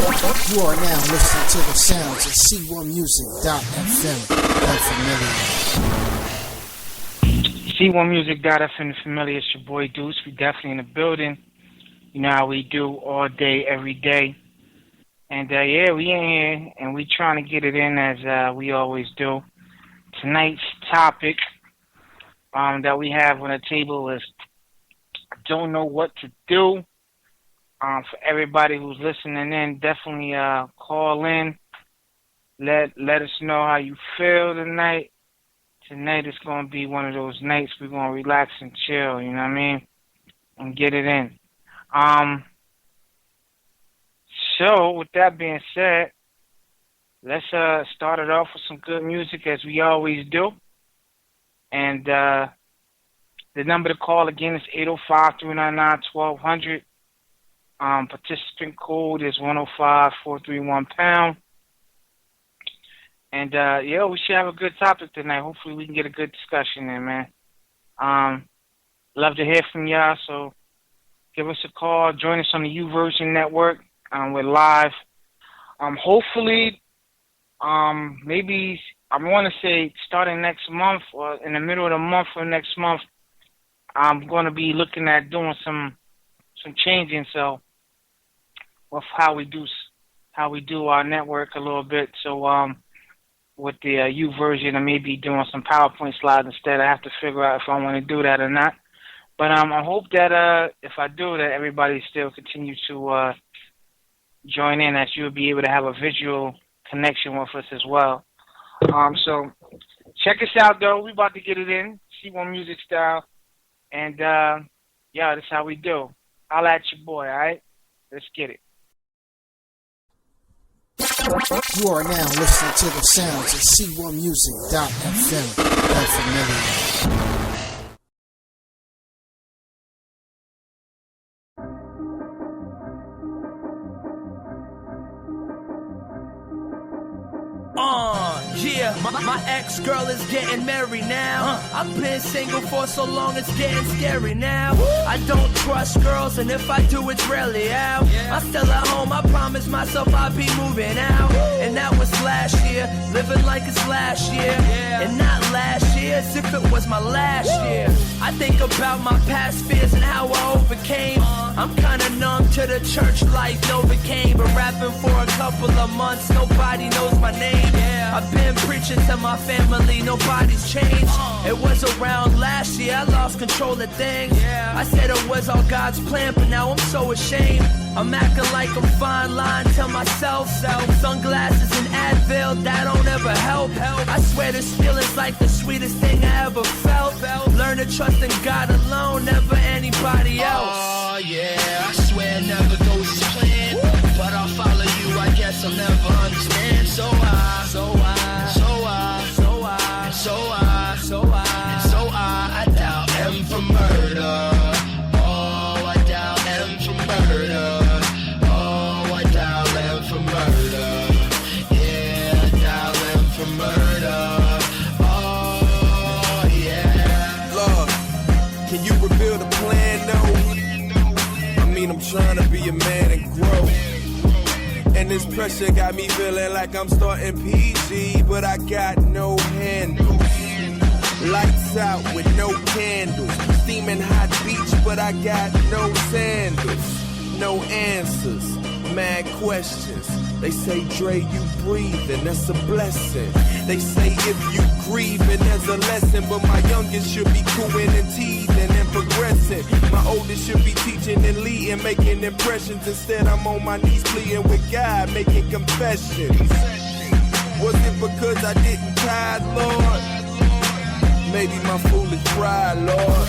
You are now listening to the sounds of C1Music.FM. C1Music.FM familiar. It's your boy Deuce. We definitely in the building. You know how we do all day, every day. And yeah, we in here and we trying to get it in as we always do. Tonight's topic that we have on the table is I don't know what to do. For everybody who's listening in, definitely call in. Let us know how you feel tonight. Tonight is going to be one of those nights we're going to relax and chill, you know what I mean? And get it in. So, with that being said, let's start it off with some good music as we always do. And the number to call again is 805-399-1200. Participant code is 105-431#. And yeah, we should have a good topic tonight. Hopefully we can get a good discussion in, man. Love to hear from y'all, so give us a call. Join us on the U-Version Network. We're live. Hopefully, maybe I want to say starting next month or in the middle of the month or next month, I'm going to be looking at doing some changing. So, with how we do our network a little bit. So, with the U version, I may be doing some PowerPoint slides instead. I have to figure out if I want to do that or not. But I hope that if I do that, everybody still continues to join in, as you'll be able to have a visual connection with us as well. So check us out, though. We about to get it in, C1 Music style. And, yeah, that's how we do. Holla at your boy, all right? Let's get it. You are now listening to the sounds of C1Music.FM. Yeah, my ex-girl is getting married now. I've been single for so long, it's getting scary now. I don't trust girls, and if I do, it's rarely out. I'm still at home, I promised myself I'd be moving out. And that was last year, living like it's last year. And not last year, as if it was my last year. I think about my past fears and how I overcame. I'm kinda numb to the church life Novocaine, but rapping for a couple of months, nobody knows my name. I've been preaching to my family, nobody's changed. It was around last year, I lost control of things. I said it was all God's plan, but now I'm so ashamed. I'm acting like I'm fine, lying to myself. Sunglasses and Advil, that don't ever help. I swear this feeling's like the sweetest thing I ever felt. Learn to trust in God alone, never anybody else. Oh yeah, I swear it never goes as planned. But I'll follow you, I guess I'll never understand. So I doubt M for murder. Oh, I doubt M for murder. Oh, I doubt M for murder. Yeah, I doubt M for murder. Oh, yeah. Lord, can you reveal the plan, though? I mean, I'm trying to be a man and grow. And this pressure got me feeling like I'm starting PG, but I got no handles. Lights out with no candles. Steaming hot beach, but I got no sandals. No answers, mad questions. They say, Dre, you breathing, that's a blessing. They say if you grieving, there's a lesson. But my youngest should be cooing and teething and progressing. My oldest should be teaching and leading, making impressions. Instead, I'm on my knees pleading with God, making confessions. Was it because I didn't tithe, Lord? Maybe my foolish pride, Lord.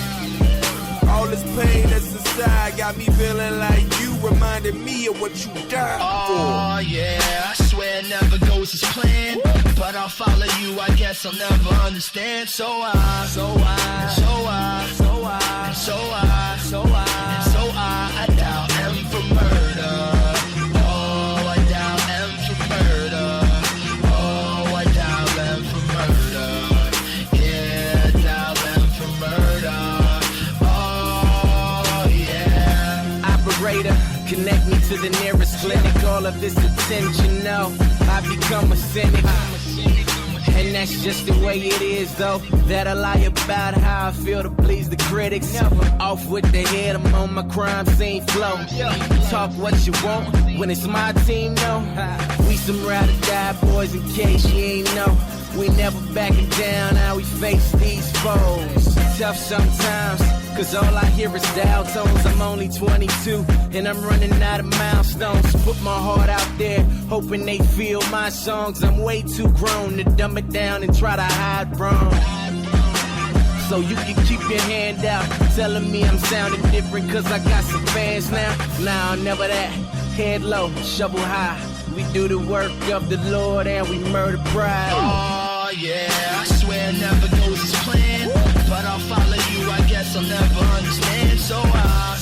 All this pain that's inside got me feeling like you reminded me of what you died for. Oh yeah, I swear it never goes as planned. But I'll follow you, I guess I'll never understand. So I doubt M for murder. Oh, I doubt M for murder. Oh, I doubt M for murder. Yeah, I doubt M for murder. Oh, yeah. Operator, connect take me to the nearest clinic. All of this attention, no, I become a cynic. And that's just the way it is, though. That I lie about how I feel to please the critics. Off with the head, I'm on my crime scene flow. Talk what you want when it's my team, no. We some ride or die boys, in case you ain't know. We never backing down, how we face these foes. Tough sometimes, cause all I hear is dial tones. I'm only 22, and I'm running out of milestones. Put my heart out there, hoping they feel my songs. I'm way too grown to dumb it down and try to hide wrong. So you can keep your hand out, telling me I'm sounding different cause I got some fans now. Nah, never that. Head low, shovel high. We do the work of the Lord and we murder pride. Oh yeah, I swear it never goes as planned, but I'll follow you, I guess I'll never understand. So I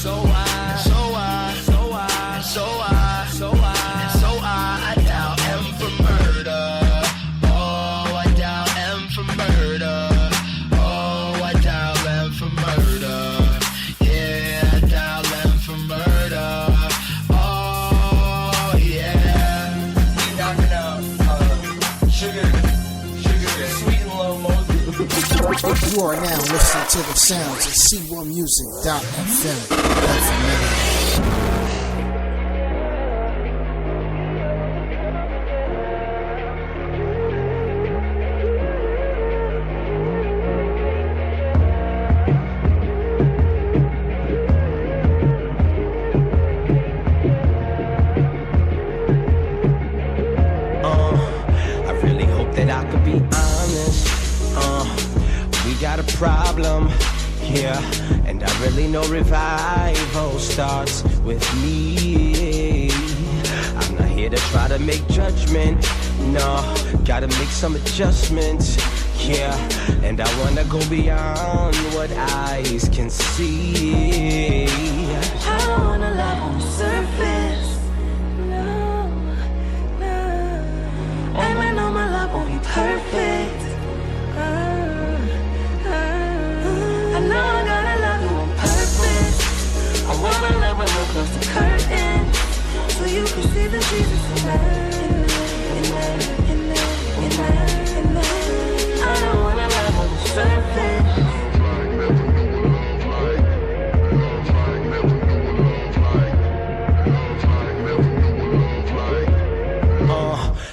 dial M for murder. Oh, I dial M for murder. Oh, I dial M for murder. Yeah, I dial M for murder. Oh, yeah. We knocking out sugar, sweet and low Moses. You are now listening to the sounds of C1Music.fm. I really hope that I could be honest. We got a problem here, and I really know revival starts with me. I'm not here to try to make judgment, no, gotta make some adjustments, yeah, and I wanna go beyond what eyes can see. I don't wanna love on the surface, no, and I know my love won't be perfect. I know I gotta love you on purpose. I wanna love when we close the curtain, so you can see the Jesus in that. I don't wanna love on the surface.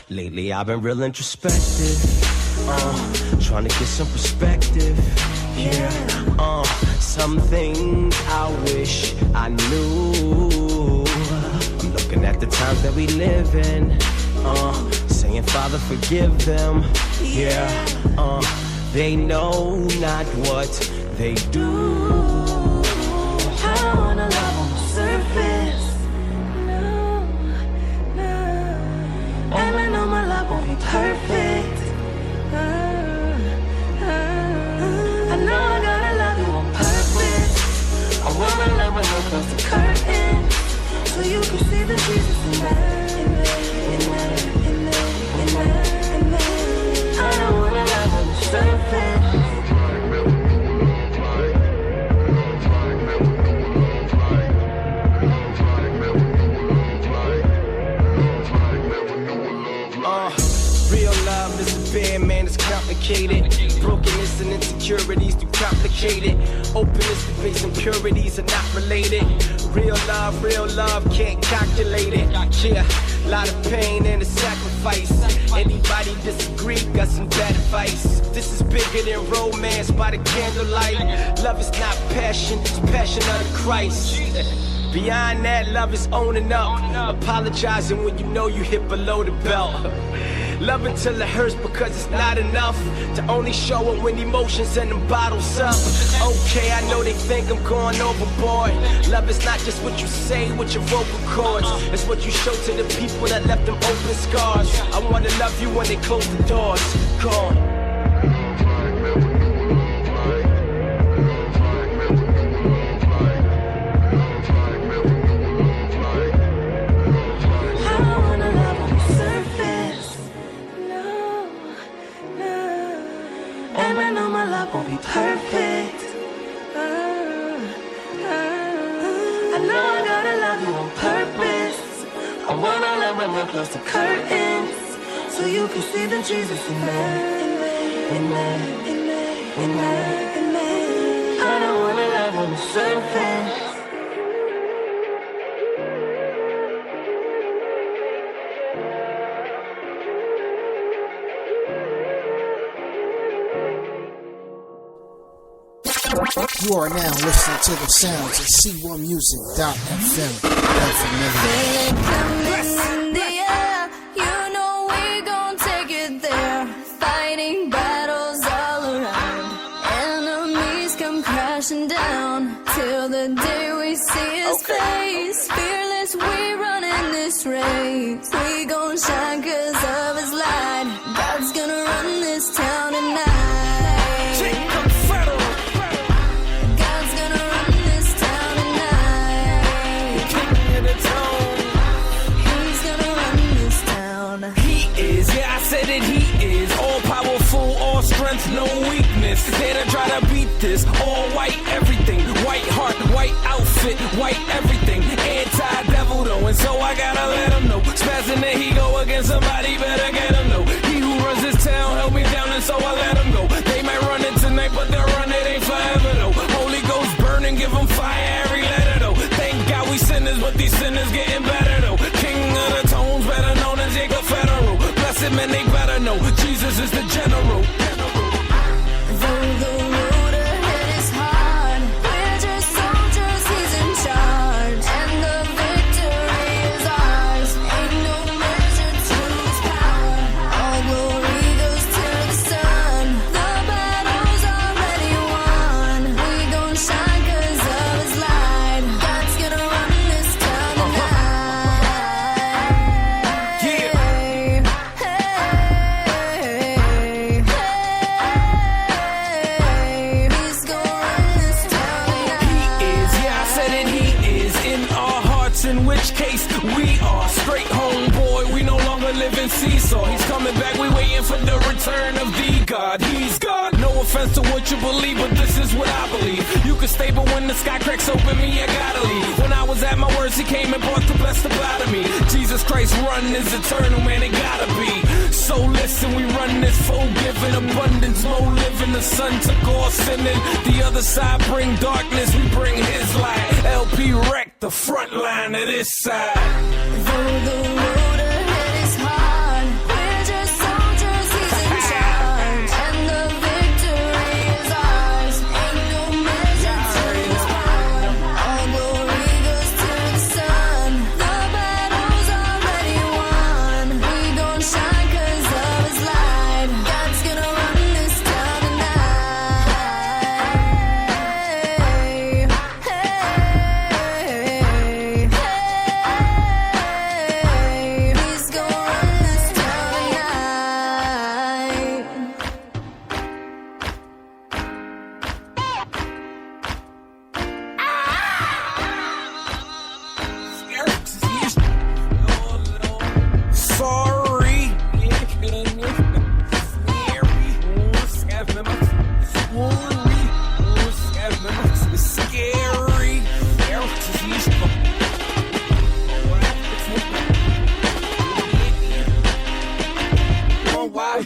Lately I've been real introspective, trying to get some perspective, yeah, some things I wish I knew. I'm looking at the times that we live in, saying Father forgive them, yeah, they know not what they do. I don't wanna love on the surface. And I know my love won't be perfect. I know I gotta love you on purpose. I wanna love when we close the curtain, so you can see the Jesus in that. I don't wanna love on the surface. Real love is a bear, man, it's complicated. Brokenness and insecurities too complicated. Openness to base impurities are not related. Real love can't calculate it. Yeah, lot of pain and a sacrifice. Anybody disagree, got some bad advice. This is bigger than romance by the candlelight. Love is not passion, it's passion of the Christ. Beyond that, love is owning up, apologizing when you know you hit below the belt. Love until it hurts because it's not enough to only show it when emotions and them bottles up. Okay, I know they think I'm going overboard. Love is not just what you say with your vocal cords, it's what you show to the people that left them open scars. I wanna love you when they close the doors. Gone. Won't be perfect. I know I gotta love you on purpose. wanna let my love close the curtains, so you can see the Jesus in me, in me, in me, in me, in me. I don't wanna love on the surface. You are now listening to the sounds of C1music.fm. Feeling coming in the air, you know we gon' take it there. Fighting battles all around, enemies come crashing down, till the day we see his face. Fearless, we run in this race. We gon' shine 'cause of his light. God's gonna run this town tonight. No weakness, they to try to beat this. All white everything, white heart, white outfit, white everything. Anti-devil though, and so I gotta let him know. Spazzing that he go against somebody, better get him know. He who runs this town held me down, and so I let him go. They might run it tonight, but they'll run it ain't forever though. Holy Ghost burning, give them fire every letter though. Thank God we sinners, but these sinners getting better though. King of the tones, better known as Jacob Federal. Blessed men, they better know Jesus is the general. The road ahead is hard. We're just soldiers, he's in charge, and the victory is ours. Ain't no measure to his power. All glory goes to the sun. The battle's already won. We gon' shine 'cause of his light. God's gonna run this town tonight. Yeah. In which case we are straight homeboy. We no longer live in seesaw. He's coming back. We waiting for the return of the God. He's God. No offense to what you believe, but this is what I believe. You can stay, but when the sky cracks open, me I gotta leave. When I was at my worst, he came and brought the best about of me. Jesus Christ run is eternal, man. It gotta be. So listen, we run this forgiven abundance, more living. The sun took all sinning. The other side bring darkness. We bring his light. LP wreck the front line of this side. Though the road ahead is hard, we're just soldiers, he's in charge, and the victory is ours. Ain't no measure to his power. All glory goes to the sun. The battle's already won. We gon' shine 'cause of his light. God's gonna run this town tonight. He's gonna run this town tonight. Sorry. Scary. Why?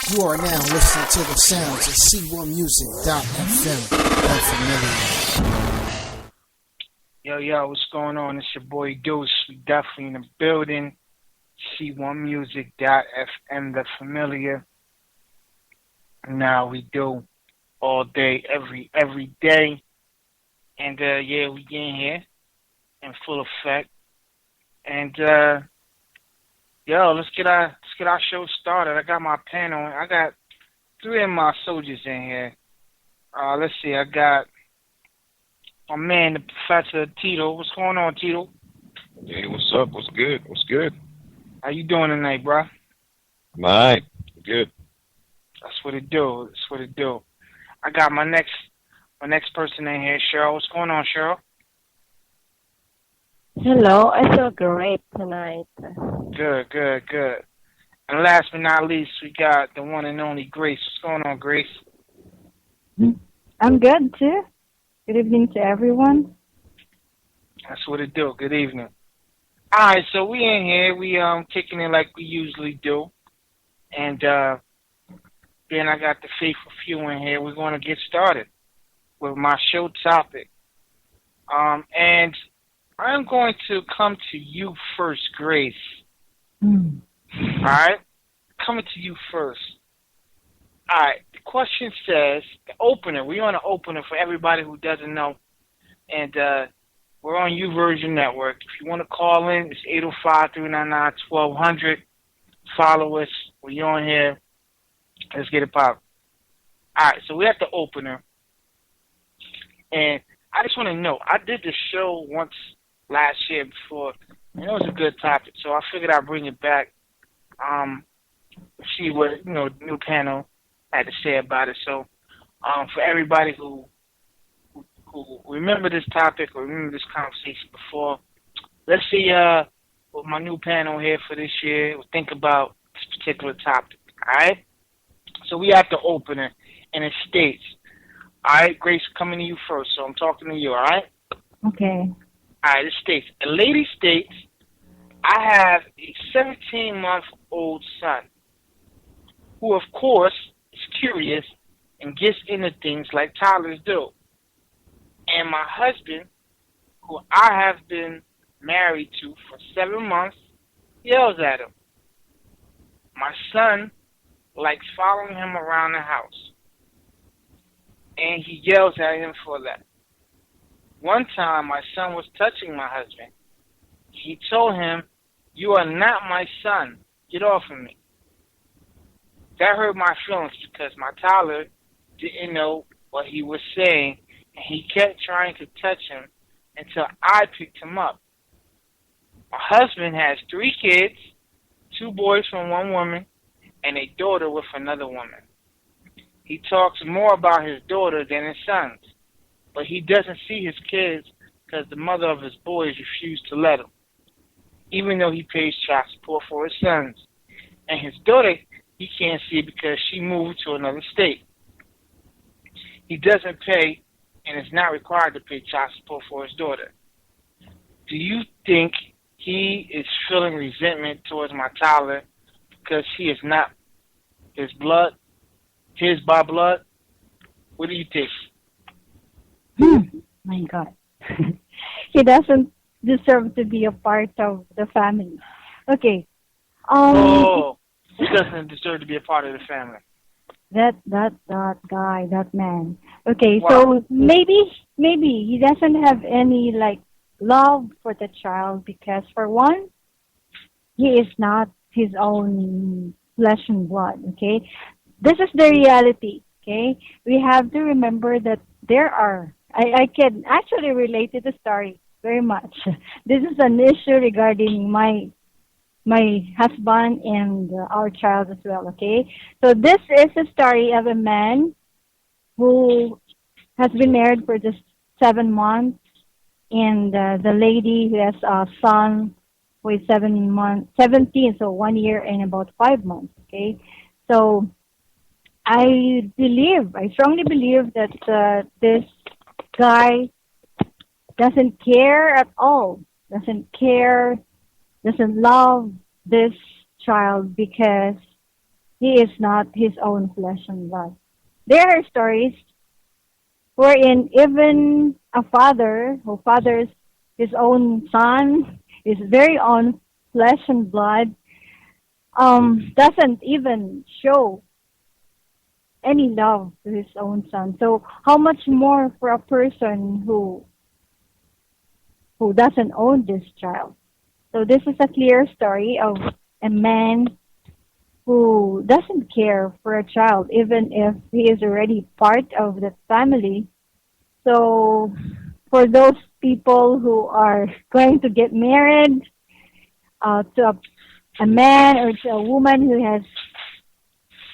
You are now listening to the sounds of C1music.fm. Yo, what's going on? It's your boy Deuce. We definitely in the building. C1music.fm, the familiar. Now we do all day, every day. And yeah, we in here in full effect. And yo, let's get our show started. I got my pen on. I got 3 of my soldiers in here. Let's see. I got my man, the Professor Tito. What's going on, Tito? Hey, what's up? What's good? What's good? How you doing tonight, bro? Alright, good. That's what it do. That's what it do. I got my next person in here, Cheryl. What's going on, Cheryl? Hello, I feel great tonight. Good, good, good. And last but not least, we got the one and only Grace. What's going on, Grace? I'm good too. Good evening to everyone. That's what it do. Good evening. All right, so we in here. We kicking it like we usually do, and then I got the faithful few in here. We're going to get started with my show topic, and I'm going to come to you first, Grace. All right, coming to you first. All right, the question says the opener. We're on an opener for everybody who doesn't know, and we're on YouVersion Network. If you want to call in, it's 805-399-1200. Follow us. We're on here. Let's get it popping. All right, so we're at the opener. And I just want to know, I did this show once last year before, and it was a good topic, so I figured I'd bring it back. See what, the new panel had to say about it. So for everybody who remember this topic or remember this conversation before, let's see what my new panel here for this year will think about this particular topic. All right? So we have the opener, and it states, all right, Grace, coming to you first, so I'm talking to you, all right? Okay. All right, it states, a lady states, I have a 17-month-old son who, of course, is curious and gets into things like toddlers do. And my husband, who I have been married to for 7 months, yells at him. My son likes following him around the house, and he yells at him for that. One time, my son was touching my husband. He told him, "You are not my son. Get off of me." That hurt my feelings because my toddler didn't know what he was saying, and he kept trying to touch him until I picked him up. My husband has 3 kids, 2 boys from one woman, and a daughter with another woman. He talks more about his daughter than his sons, but he doesn't see his kids because the mother of his boys refused to let him, even though he pays child support for his sons. And his daughter, he can't see because she moved to another state. He doesn't pay and is not required to pay child support for his daughter. Do you think he is feeling resentment towards my toddler because he is not his by blood? What do you think? My God. He doesn't deserve to be a part of the family. Okay. He doesn't deserve to be a part of the family. That guy, that man. Okay, Wow. so maybe he doesn't have any love for the child because for one, he is not his own flesh and blood. Okay, this is the reality. Okay, we have to remember that there are. I can actually relate to the story very much. This is an issue regarding my husband and our child as well, okay? So this is a story of a man who has been married for just 7 months, and the lady who has a son who is 17, so 1 year and about 5 months, okay? So I strongly believe that this guy doesn't care at all, doesn't love this child because he is not his own flesh and blood. There are stories wherein even a father who fathers his own son, his very own flesh and blood, doesn't even show any love to his own son. So how much more for a person who doesn't own this child? So this is a clear story of a man who doesn't care for a child, even if he is already part of the family. So for those people who are going to get married to a man or to a woman who has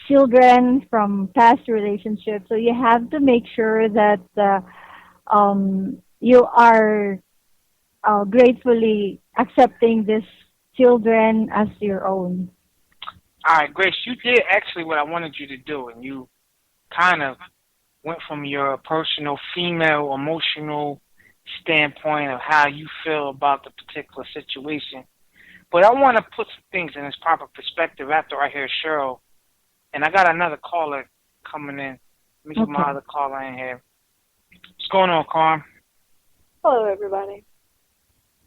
children from past relationships. So you have to make sure that you are gratefully accepting these children as your own. All right, Grace, you did actually what I wanted you to do, and you kind of went from your personal female emotional standpoint of how you feel about the particular situation. But I want to put some things in its proper perspective after I hear Cheryl. And I got another caller coming in. Let me get my other caller in here. What's going on, Carm? Hello, everybody.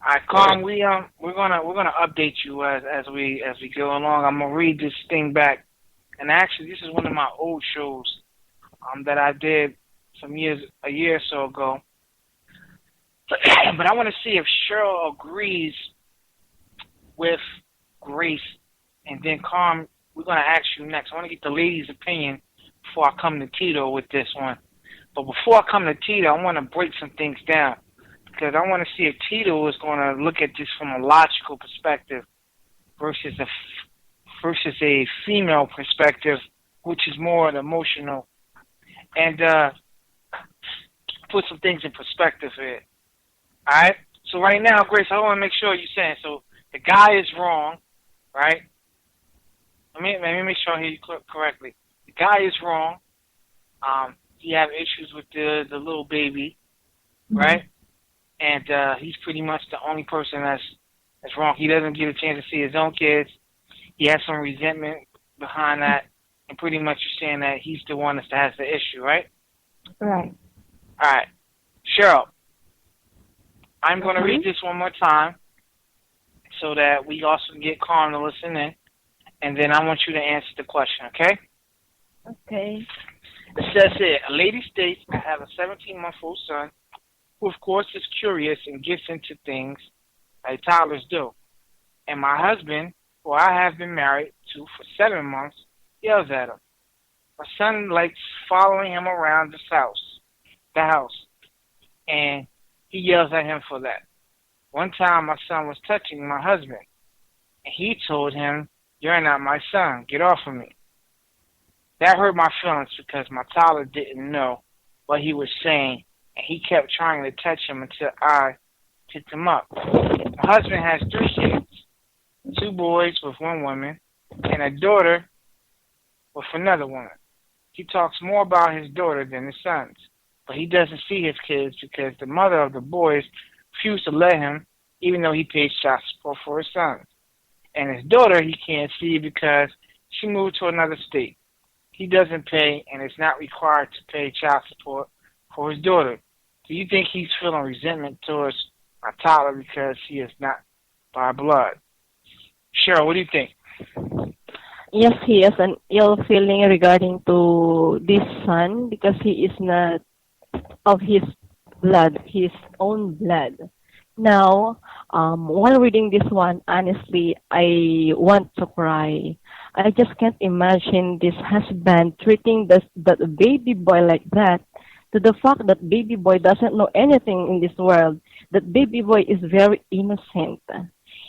All right, Carm, we're gonna update you as we go along. I'm gonna read this thing back, and actually, this is one of my old shows that I did a year or so ago. But I want to see if Cheryl agrees with Grace, and then Carm, we're gonna ask you next. I want to get the ladies' opinion before I come to Tito with this one. But before I come to Tito, I want to break some things down, because I want to see if Tito is going to look at this from a logical perspective versus a female perspective, which is more emotional, and put some things in perspective here. All right? So right now, Grace, I want to make sure you're saying, so the guy is wrong, right? Let me make sure I hear you correctly. The guy is wrong. He have issues with the little baby, right? And he's pretty much the only person that's wrong. He doesn't get a chance to see his own kids. He has some resentment behind that, and pretty much you're saying that he's the one that has the issue, right? Right. All right. Cheryl, I'm going to read this one more time so that we also get Carm to listen in, and then I want you to answer the question, okay? Okay. It says here, a lady states, I have a 17-month-old son who, of course, is curious and gets into things like toddlers do. And my husband, who I have been married to for 7 months, yells at him. My son likes following him around the house, and he yells at him for that. One time, my son was touching my husband, and he told him, "You're not my son. Get off of me." That hurt my feelings because my toddler didn't know what he was saying, and he kept trying to touch him until I picked him up. My husband has 3 kids, 2 boys with 1 woman, and a daughter with another woman. He talks more about his daughter than his sons, but he doesn't see his kids because the mother of the boys refused to let him, even though he pays child support for his sons. And his daughter he can't see because she moved to another state. He doesn't pay and is not required to pay child support for his daughter. Do you think he's feeling resentment towards my toddler because he is not by blood? Cheryl, what do you think? Yes, he has an ill feeling regarding to this son because he is not of his blood, his own blood. Now, while reading this one, honestly, I want to cry. I just can't imagine this husband treating the baby boy like that, to the fact that baby boy doesn't know anything in this world, that baby boy is very innocent.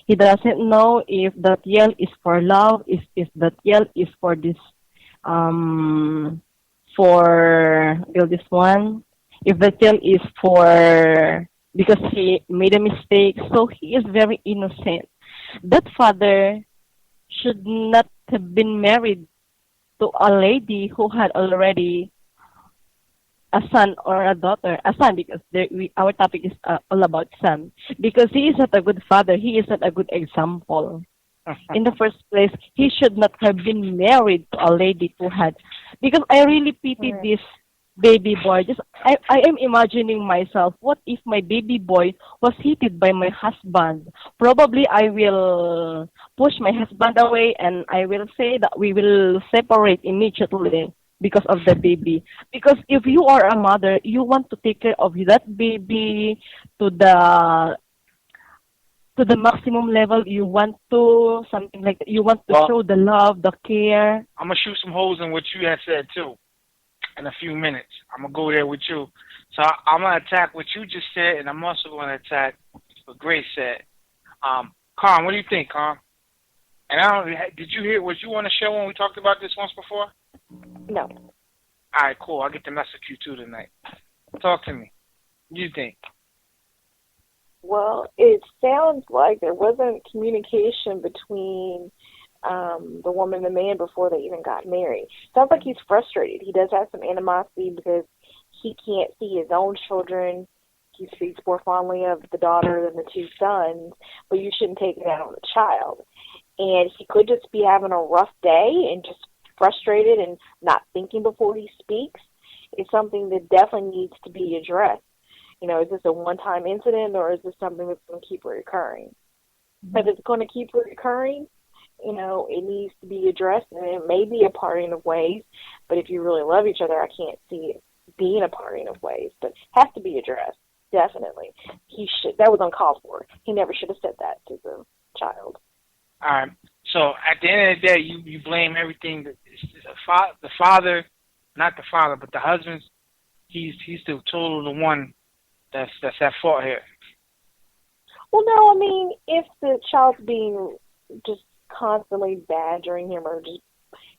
He doesn't know if that yell is for love, if that yell is for this, this one, if that yell is for, because he made a mistake, so he is very innocent. That father should not have been married to a lady who had already a son or a daughter, a son, because our topic is all about son, because he is not a good father, he is not a good example. In the first place, he should not have been married to a lady who had, because I really pity this baby boy. Just I am imagining myself, what if my baby boy was hated by my husband? Probably I will push my husband away and I will say that we will separate immediately because of the baby. Because if you are a mother, you want to take care of that baby to the maximum level. You want to, something like that. You want to show the love, the care. I'm going to shoot some holes in what you had said, too, in a few minutes. I'm going to go there with you. So I'm going to attack what you just said, and I'm also going to attack what Grace said. Carm, what do you think, Carm? And I don't. Did you hear? Was you on the show when we talked about this once before? No. All right, cool. I'll get to mess with you too tonight. Talk to me. What do you think? Well, it sounds like there wasn't communication between the woman and the man before they even got married. Sounds like he's frustrated. He does have some animosity because he can't see his own children. He speaks more fondly of the daughter than the two sons, but you shouldn't take it out on the child. And he could just be having a rough day and just frustrated and not thinking before he speaks. It's something that definitely needs to be addressed. You know, is this a one-time incident or is this something that's going to keep recurring? If it's going to keep recurring, you know, it needs to be addressed, and it may be a parting of ways, but if you really love each other, I can't see it being a parting of ways, but it has to be addressed, definitely. That was uncalled for. He never should have said that to the child. All right. So at the end of the day, you blame everything. The father, not the father, but the husband. He's the total the one that's at fault here. Well, no, I mean, if the child's being just constantly badgering him, or just,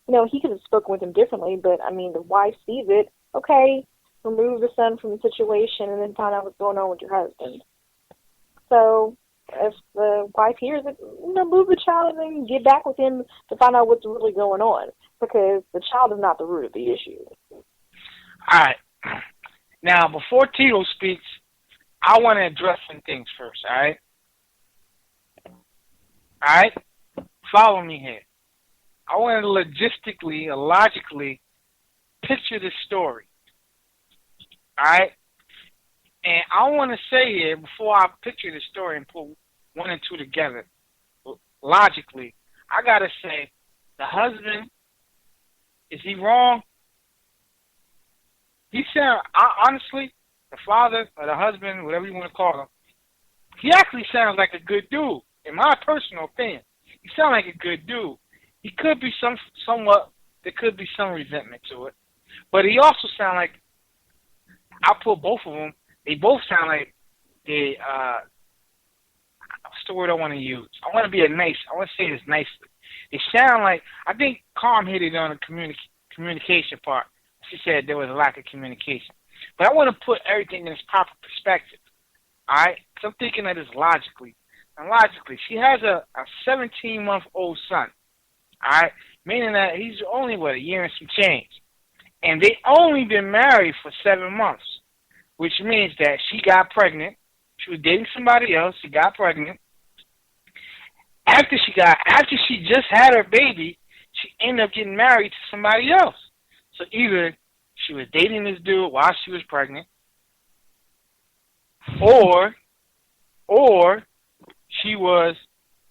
you know, he could have spoken with him differently. But I mean, the wife sees it. Okay, remove the son from the situation, and then find out what's going on with your husband. So if the wife hears it, you know, move the child and then get back with him to find out what's really going on, because the child is not the root of the issue. All right. Now, before Tito speaks, I want to address some things first, all right? All right? Follow me here. I want to logistically or logically picture this story, all right? And I want to say here, before I picture the story and put one and two together, logically, I got to say, the husband, is he wrong? He sound, honestly, the father or the husband, whatever you want to call him, he actually sounds like a good dude, in my personal opinion. He sounds like a good dude. He could be somewhat, there could be some resentment to it. But he also sounds like, I'll put both of them, they both sound like they, what's the word I want to use? I want to say this nicely. They sound like, I think Carm hit it on the communication part. She said there was a lack of communication. But I want to put everything in its proper perspective, all right? Because I'm thinking of this logically. And logically, she has a 17-month-old son, all right? Meaning that he's only, a year and some change. And they only been married for 7 months, which means that she got pregnant. She was dating somebody else. She got pregnant. After she just had her baby, she ended up getting married to somebody else. So either she was dating this dude while she was pregnant, or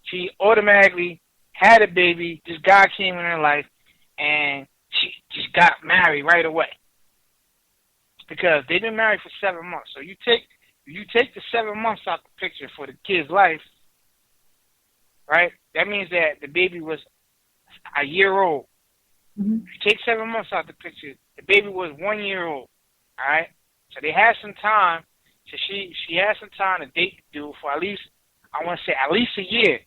she automatically had a baby, this guy came in her life, and she just got married right away. Because they've been married for 7 months. So you take the 7 months out the picture for the kid's life, right? That means that the baby was a year old. Mm-hmm. If you take 7 months out the picture, the baby was 1 year old. All right? So they had some time. So she had some time to date the dude for at least a year.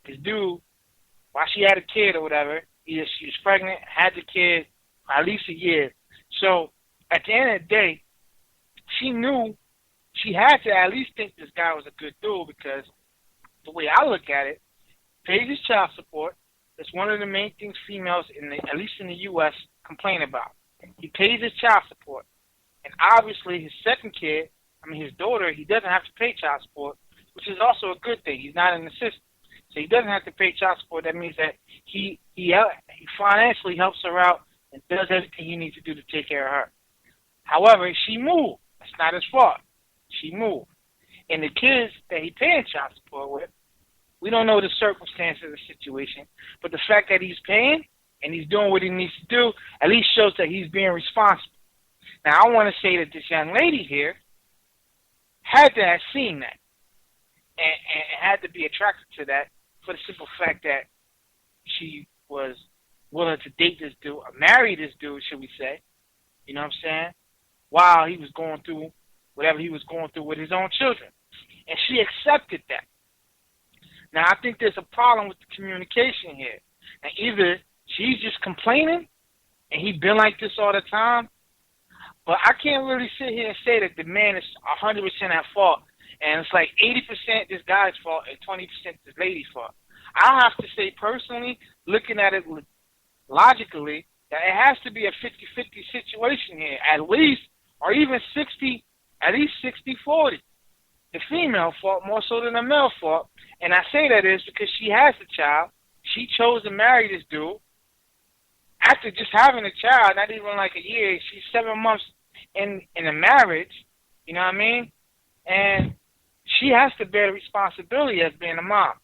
This dude, while she had a kid or whatever, either she was pregnant, had the kid for at least a year. So at the end of the day, she knew she had to at least think this guy was a good dude, because the way I look at it, pays his child support. That's one of the main things females, at least in the U.S., complain about. He pays his child support. And obviously his second kid, his daughter, he doesn't have to pay child support, which is also a good thing. He's not in the system. So he doesn't have to pay child support. That means that he financially helps her out and does everything he needs to do to take care of her. However, she moved. That's not his fault. She moved. And the kids that he paying child support with, we don't know the circumstances of the situation, but the fact that he's paying and he's doing what he needs to do at least shows that he's being responsible. Now, I want to say that this young lady here had to have seen that and had to be attracted to that for the simple fact that she was willing to date this dude, or marry this dude, should we say, you know what I'm saying, while he was going through whatever he was going through with his own children. And she accepted that. Now, I think there's a problem with the communication here. And either she's just complaining, and he's been like this all the time, but I can't really sit here and say that the man is 100% at fault, and it's like 80% this guy's fault and 20% this lady's fault. I have to say personally, looking at it logically, that it has to be a 50-50 situation here, at least, or even 60, at least 60-40. The female fault more so than the male fault, and I say that is because she has the child. She chose to marry this dude. After just having a child, not even like a year, she's 7 months in a marriage, you know what I mean? And she has to bear the responsibility as being a mom.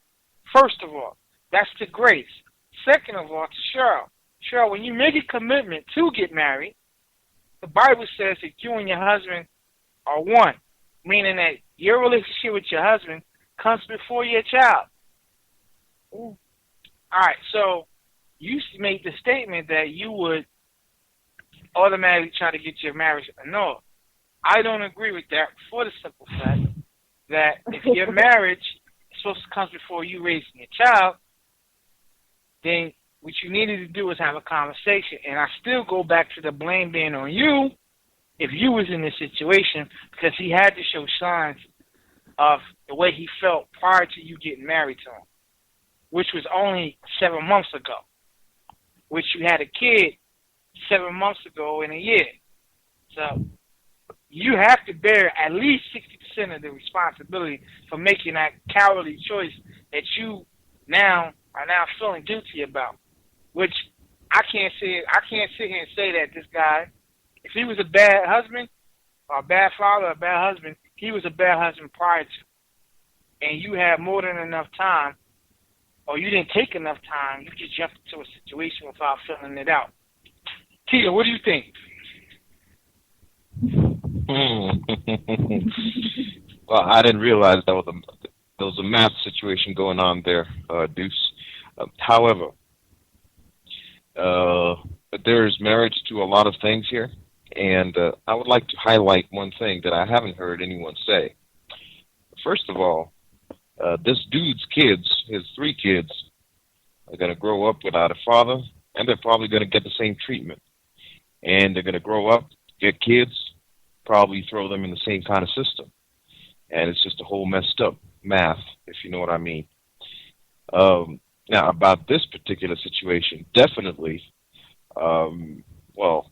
First of all, that's to Grace. Second of all, to Cheryl. Cheryl, when you make a commitment to get married, the Bible says that you and your husband are one, meaning that your relationship with your husband comes before your child. All right, so you made the statement that you would automatically try to get your marriage annulled. I don't agree with that for the simple fact that if your marriage is supposed to come before you raising your child, then what you needed to do is have a conversation. And I still go back to the blame being on you if you was in this situation, because he had to show signs of the way he felt prior to you getting married to him, which was only 7 months ago, which you had a kid 7 months ago in a year. So you have to bear at least 60% of the responsibility for making that cowardly choice that you are now feeling guilty about, which I can't sit here and say that this guy, if he was a bad husband or a bad father or a bad husband, he was a bad husband prior to. And you had more than enough time, or you didn't take enough time, you just jumped into a situation without filling it out. Tia, what do you think? Well, I didn't realize there was a math situation going on there, Deuce. However, there's marriage to a lot of things here, and I would like to highlight one thing that I haven't heard anyone say. First of all, this dude's kids, his 3 kids, are going to grow up without a father, and they're probably going to get the same treatment. And they're going to grow up, get kids, probably throw them in the same kind of system. And it's just a whole messed up math, if you know what I mean. Now, about this particular situation, definitely, well,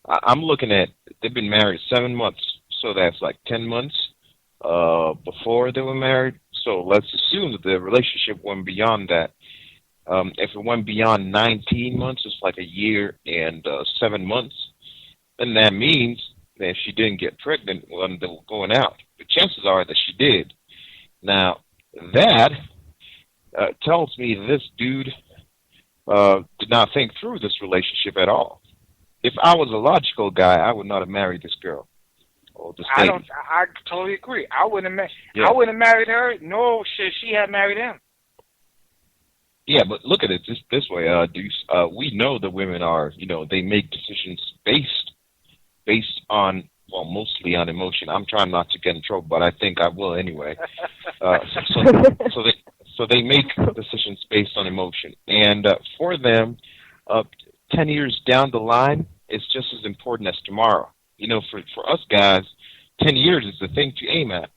I'm looking at, they've been married 7 months, so that's like 10 months before they were married. So let's assume that the relationship went beyond that. If it went beyond 19 months, it's like a year and 7 months, then that means that if she didn't get pregnant when they were going out, the chances are that she did. Now, that tells me this dude did not think through this relationship at all. If I was a logical guy, I would not have married this girl. Or this lady. I totally agree. I wouldn't have married her, nor should she have married him. Yeah, but look at it this way, Deuce. We know that women are, they make decisions based on, well, mostly on emotion. I'm trying not to get in trouble, but I think I will anyway. So they make decisions based on emotion, and for them, 10 years down the line, it's just as important as tomorrow. For us guys, 10 years is the thing to aim at.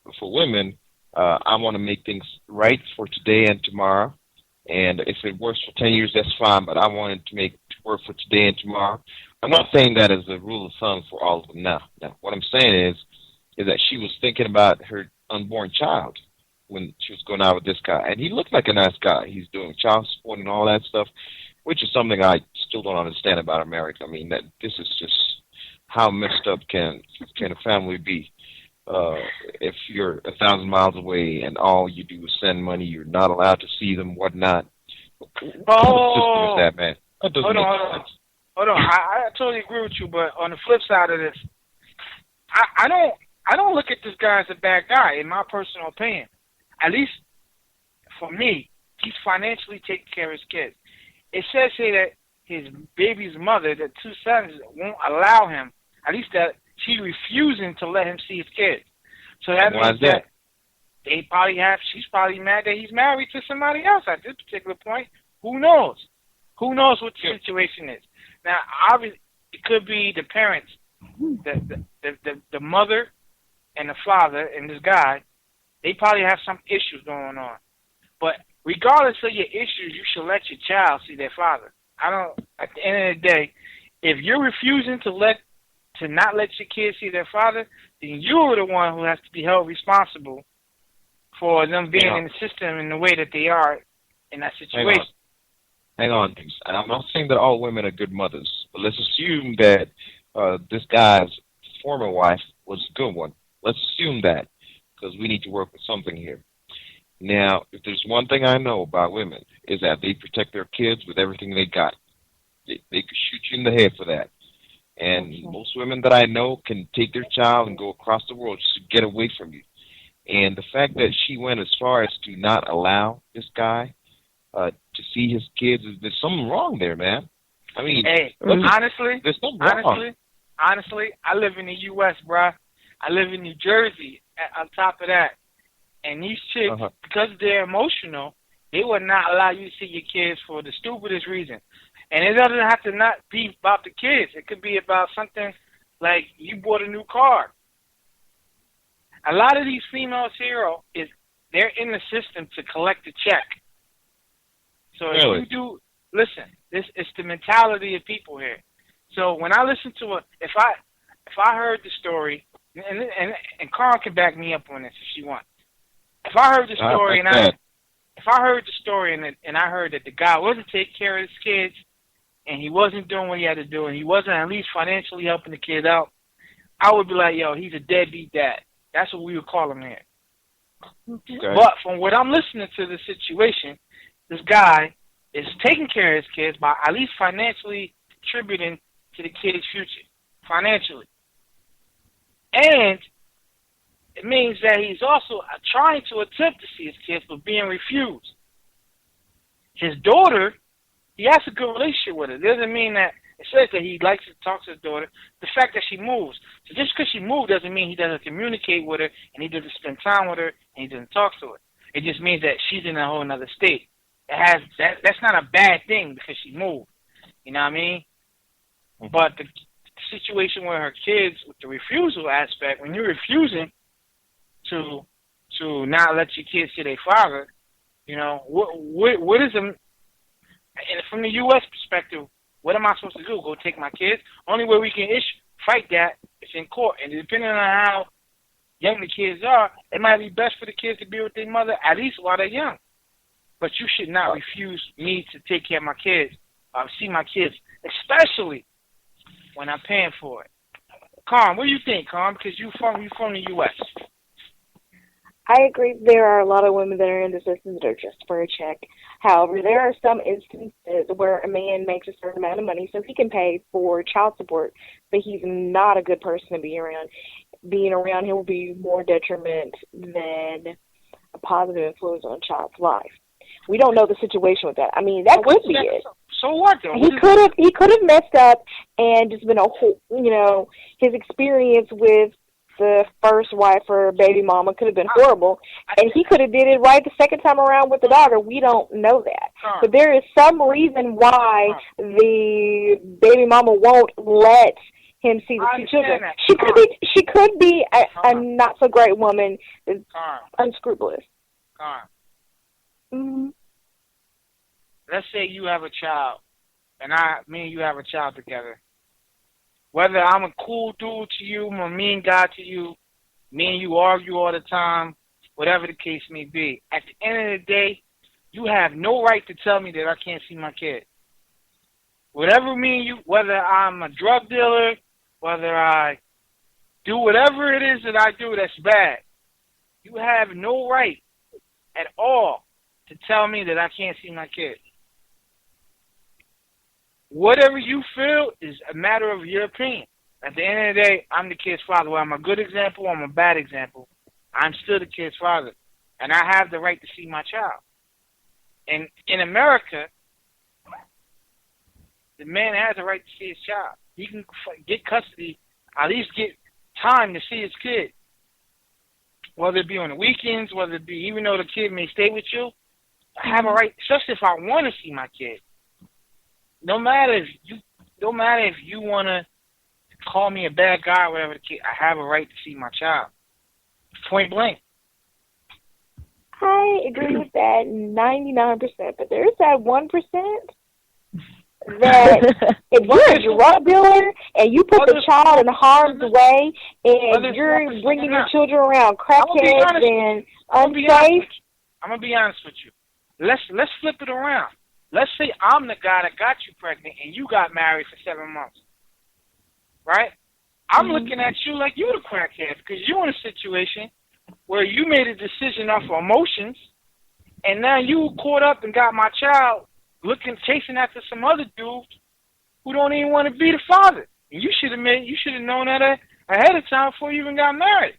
But for women, I want to make things right for today and tomorrow. And if it works for 10 years, that's fine, but I want it to make it work for today and tomorrow. I'm not saying that as a rule of thumb for all of them now. Now, what I'm saying is that she was thinking about her unborn child when she was going out with this guy. And he looked like a nice guy. He's doing child support and all that stuff, which is something I still don't understand about America. I mean, that this is just how messed up can a family be? If you're 1,000 miles away and all you do is send money, you're not allowed to see them, whatnot. What system is that, man? That doesn't make sense. Hold on. I totally agree with you, but on the flip side of this, I don't look at this guy as a bad guy, in my personal opinion. At least for me, he's financially taking care of his kids. It says here that his baby's mother, the 2 sons, won't allow him, at least that she's refusing to let him see his kids. So that means that She's probably mad that he's married to somebody else at this particular point. Who knows? Who knows what the situation is? Now, obviously, it could be the parents, the mother and the father and this guy. They probably have some issues going on. But regardless of your issues, you should let your child see their father. At the end of the day, if you're refusing to not let your kids see their father, then you're the one who has to be held responsible for them being in the system in the way that they are in that situation. Hang on. And I'm not saying that all women are good mothers, but let's assume that this guy's former wife was a good one. Let's assume that, because we need to work with something here. Now, if there's one thing I know about women, is that they protect their kids with everything they got. They could shoot you in the head for that. And most women that I know can take their child and go across the world just to get away from you. And the fact that she went as far as to not allow this guy to see his kids, there's something wrong there, man. I mean, hey, honestly, there's something wrong. Honestly, I live in the U.S., bruh. I live in New Jersey. On top of that, and these chicks, because they're emotional, they would not allow you to see your kids for the stupidest reason. And it doesn't have to not be about the kids. It could be about something like you bought a new car. A lot of these females here they're in the system to collect a check. So if you do, listen, it's the mentality of people here. So when I listen to if I heard the story, and Carl can back me up on this if she wants. If I heard the story and I heard that the guy wasn't taking care of his kids and he wasn't doing what he had to do and he wasn't at least financially helping the kid out, I would be like, yo, he's a deadbeat dad. That's what we would call him here. Okay. But from what I'm listening to the situation, this guy is taking care of his kids by at least financially contributing to the kid's future, financially. And it means that he's also trying to attempt to see his kids, but being refused. His daughter, he has a good relationship with her. It doesn't mean that it says that he likes to talk to his daughter. The fact that she moves. So just because she moved doesn't mean he doesn't communicate with her and he doesn't spend time with her and he doesn't talk to her. It just means that she's in a whole other state. That's not a bad thing because she moved. You know what I mean? But the situation with her kids, with the refusal aspect, when you're refusing to not let your kids see their father, you know, what is them? And from the U.S. perspective, what am I supposed to do? Go take my kids? Only way we can fight that is in court. And depending on how young the kids are, it might be best for the kids to be with their mother at least while they're young. But you should not refuse me to take care of my kids, see my kids, especially when I'm paying for it. Carm, what do you think, Carm? Because you're from the U.S. I agree. There are a lot of women that are in the system that are just for a check. However, there are some instances where a man makes a certain amount of money so he can pay for child support, but he's not a good person to be around. Being around him will be more detriment than a positive influence on a child's life. We don't know the situation with that. I mean, that could be it. So what, though? He could have messed up and just been his experience with the first wife or baby mama could have been horrible, and he could have did it right the second time around with the daughter. We don't know that. But there is some reason why the baby mama won't let him see the two children. She could be a not so great woman, unscrupulous. Mm-hmm. Let's say you have a child, and me and you have a child together. Whether I'm a cool dude to you, I'm a mean guy to you, me and you argue all the time, whatever the case may be. At the end of the day, you have no right to tell me that I can't see my kid. Whatever me and you, whether I'm a drug dealer, whether I do whatever it is that I do that's bad, you have no right at all to tell me that I can't see my kid. Whatever you feel is a matter of your opinion. At the end of the day, I'm the kid's father. Whether I'm a good example or I'm a bad example, I'm still the kid's father. And I have the right to see my child. And in America, the man has the right to see his child. He can get custody, at least get time to see his kid. whether it be on the weekends, whether it be even though the kid may stay with you, I have a right, especially if I want to see my kid. No matter if you want to call me a bad guy or whatever the kid, I have a right to see my child. Point blank. I agree with that 99%, but there's that 1% that if you're a drug dealer and you put the child in harm's way and you're bringing your children around crackheads and unsafe. I'm going to be honest with you. Let's flip it around. Let's say I'm the guy that got you pregnant and you got married for 7 months. Right? I'm looking at you like you're the crackhead because you're in a situation where you made a decision off of emotions and now you caught up and got my child chasing after some other dude who don't even want to be the father. And you should have known that ahead of time before you even got married.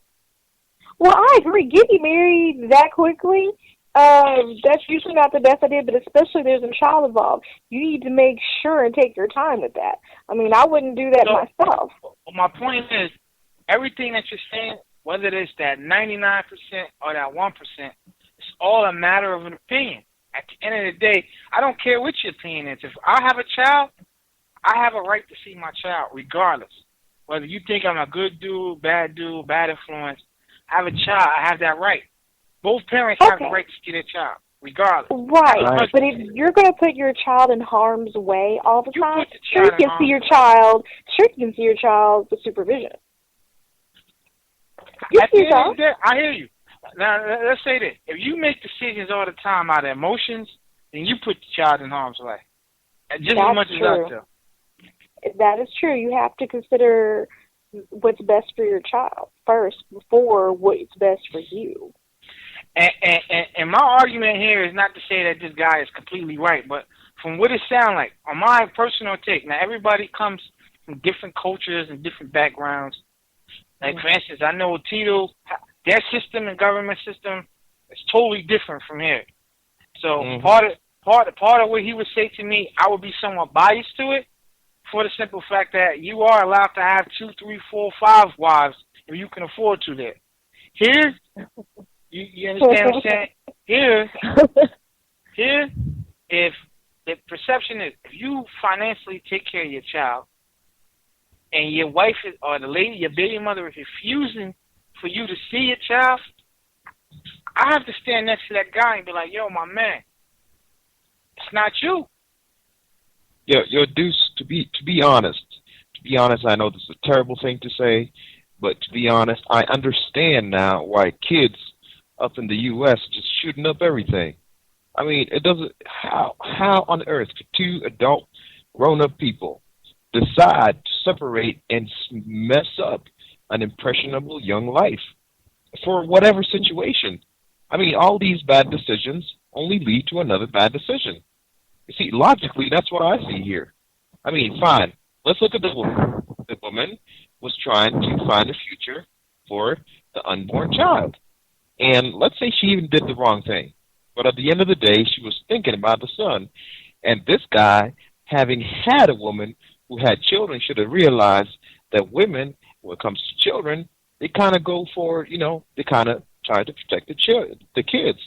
Well, I agree. Getting married that quickly, that's usually not the best idea, but especially there's a child involved. You need to make sure and take your time with that. I mean, I wouldn't do that myself. My point is, everything that you're saying, whether it's that 99% or that 1%, it's all a matter of an opinion. At the end of the day, I don't care what your opinion is. If I have a child, I have a right to see my child, regardless. Whether you think I'm a good dude, bad influence, I have a child, I have that right. Both parents have the right to see their child, regardless. Right, but if you're going to put your child in harm's way all the time, sure you can see your child. Sure you can see your child with supervision. At the end of the day, I hear you. Now, let's say this. If you make decisions all the time out of emotions, then you put the child in harm's way. Just as much as I do. That is true. You have to consider what's best for your child first before what's best for you. And my argument here is not to say that this guy is completely right, but from what it sounds like, on my personal take, now everybody comes from different cultures and different backgrounds. Like, for instance, I know Tito, their system and government system is totally different from here. So part of what he would say to me, I would be somewhat biased to it, for the simple fact that you are allowed to have 2, 3, 4, 5 wives if you can afford to. There, here, you understand what I'm saying? Here, if the perception is if you financially take care of your child, and your wife is, or the lady, your baby mother is refusing for you to see your child, I have to stand next to that guy and be like, yo, my man, it's not you. Yo, Deuce, to be honest, I know this is a terrible thing to say, but to be honest, I understand now why kids up in the U.S. just shooting up everything. I mean, it doesn't, how on earth could 2 adult grown-up people decide to separate and mess up an impressionable young life for whatever situation? I mean, all these bad decisions only lead to another bad decision. You see, logically, that's what I see here. I mean, fine. Let's look at the woman. The woman was trying to find a future for the unborn child. And let's say she even did the wrong thing. But at the end of the day, she was thinking about the son. And this guy, having had a woman who had children, should have realized that women, when it comes to children, they kind of go for, they kind of try to protect the kids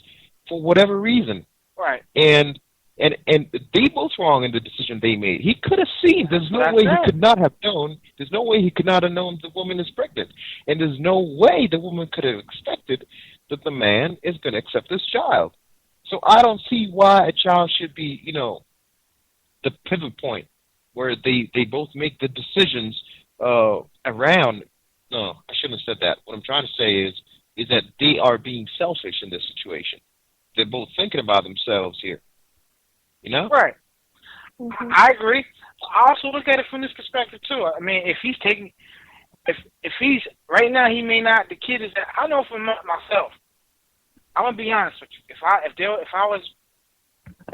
for whatever reason. Right. And they both wrong in the decision they made. He could have seen. There's no way he could not have known. There's no way he could not have known the woman is pregnant. And there's no way the woman could have expected that the man is going to accept this child. So I don't see why a child should be, the pivot point where they both make the decisions around. No, I shouldn't have said that. What I'm trying to say is that they are being selfish in this situation. They're both thinking about themselves here. Right. Mm-hmm. I agree. I also look at it from this perspective too. I mean, if he's right now, he may not. The kid is. I know for myself. I'm gonna be honest with you.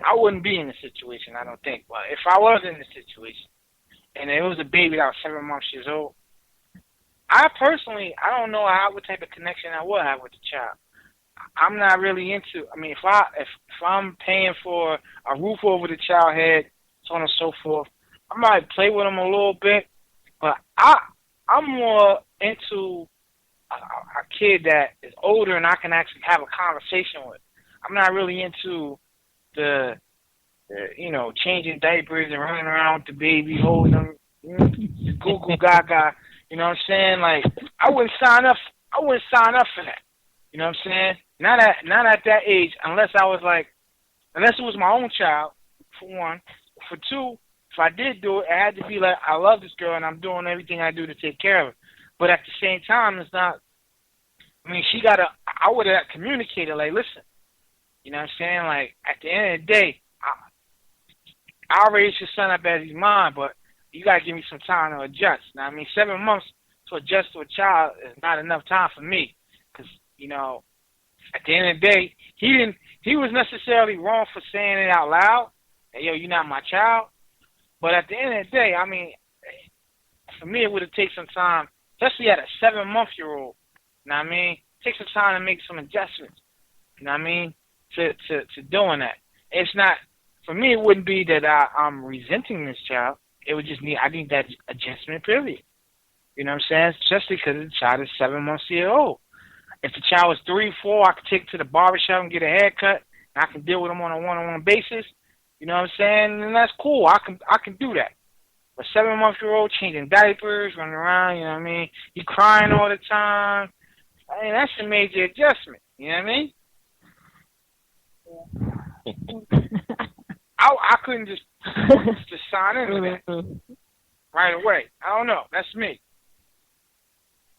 I wouldn't be in this situation. I don't think. But if I was in this situation, and it was a baby that was 7 months old, I don't know what type of connection I would have with the child. I'm not really into. I mean, if I'm paying for a roof over the child's head, so on and so forth, I might play with him a little bit, but I'm more into a kid that is older and I can actually have a conversation with. I'm not really into the changing diapers and running around with the baby, holding them, goo goo gaga. You know what I'm saying? Like, I wouldn't sign up for that. You know what I'm saying? Not at that age, unless it was my own child, for one. For two, if I did do it, it had to be like, I love this girl and I'm doing everything I do to take care of her. But at the same time, it's not, I would have communicated, like, listen, you know what I'm saying? Like, at the end of the day, I'll raise your son up as he's mine, but you got to give me some time to adjust. Now, 7 months to adjust to a child is not enough time for me. Because, at the end of the day, he was necessarily wrong for saying it out loud. Hey, yo, you're not my child. But at the end of the day, for me, it would have taken some time, especially at a 7-month-old, you know what I mean? Take some time to make some adjustments, you know what I mean, to doing that. It's not, for me, it wouldn't be that I'm resenting this child. It would just I need that adjustment period. You know what I'm saying? Especially because the child is 7 months old. If the child was 3, 4, I could take to the barbershop and get a haircut, and I can deal with him on a one-on-one basis. You know what I'm saying? And that's cool. I can do that. But 7-month-old changing diapers, running around, you know what I mean? He crying all the time. That's a major adjustment. You know what I mean? I couldn't just sign into that right away. I don't know. That's me.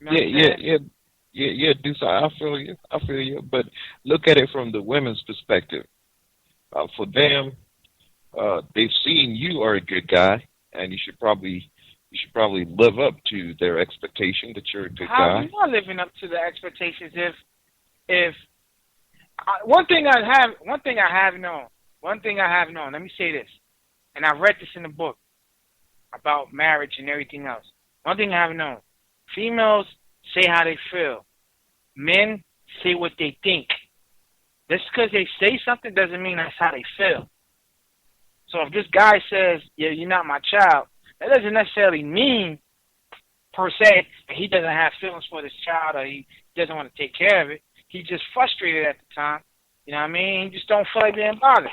You know Yeah, Deuce, I feel you. But look at it from the women's perspective. For them, they've seen you are a good guy, and you should probably live up to their expectation that you're a good guy. How are you not living up to the expectations if one thing I have known. Let me say this, and I read this in the book about marriage and everything else. One thing I have known: females say how they feel. Men say what they think. Just because they say something doesn't mean that's how they feel. So if this guy says, yeah, you're not my child, that doesn't necessarily mean, per se, that he doesn't have feelings for this child or he doesn't want to take care of it. He's just frustrated at the time. You know what I mean? He just don't feel like being bothered.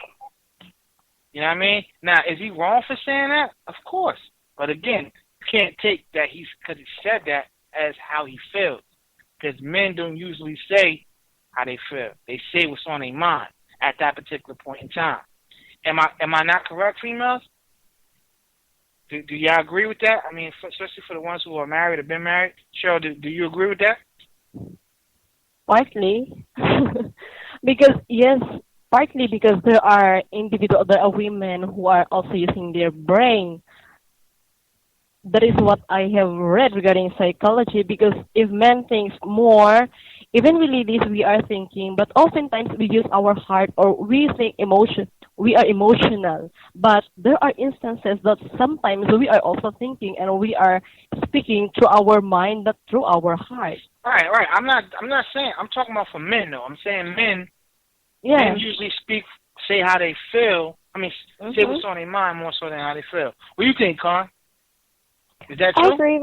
You know what I mean? Now, is he wrong for saying that? Of course. But again, you can't take that because he said that as how he feels. Because men don't usually say how they feel. They say what's on their mind at that particular point in time. Am I not correct, females? Do y'all agree with that? Especially for the ones who are married or been married. Cheryl, do you agree with that? Partly. Partly because there are women who are also using their brain. That is what I have read regarding psychology, because if men think more, even we ladies, we are thinking, but oftentimes we use our heart or we think we are emotional. But there are instances that sometimes we are also thinking and we are speaking through our mind, not through our heart. Right. I'm not saying, I'm talking about for men though. I'm saying men usually say how they feel. Say what's on their mind more so than how they feel. What do you think, Con? Is that true? I agree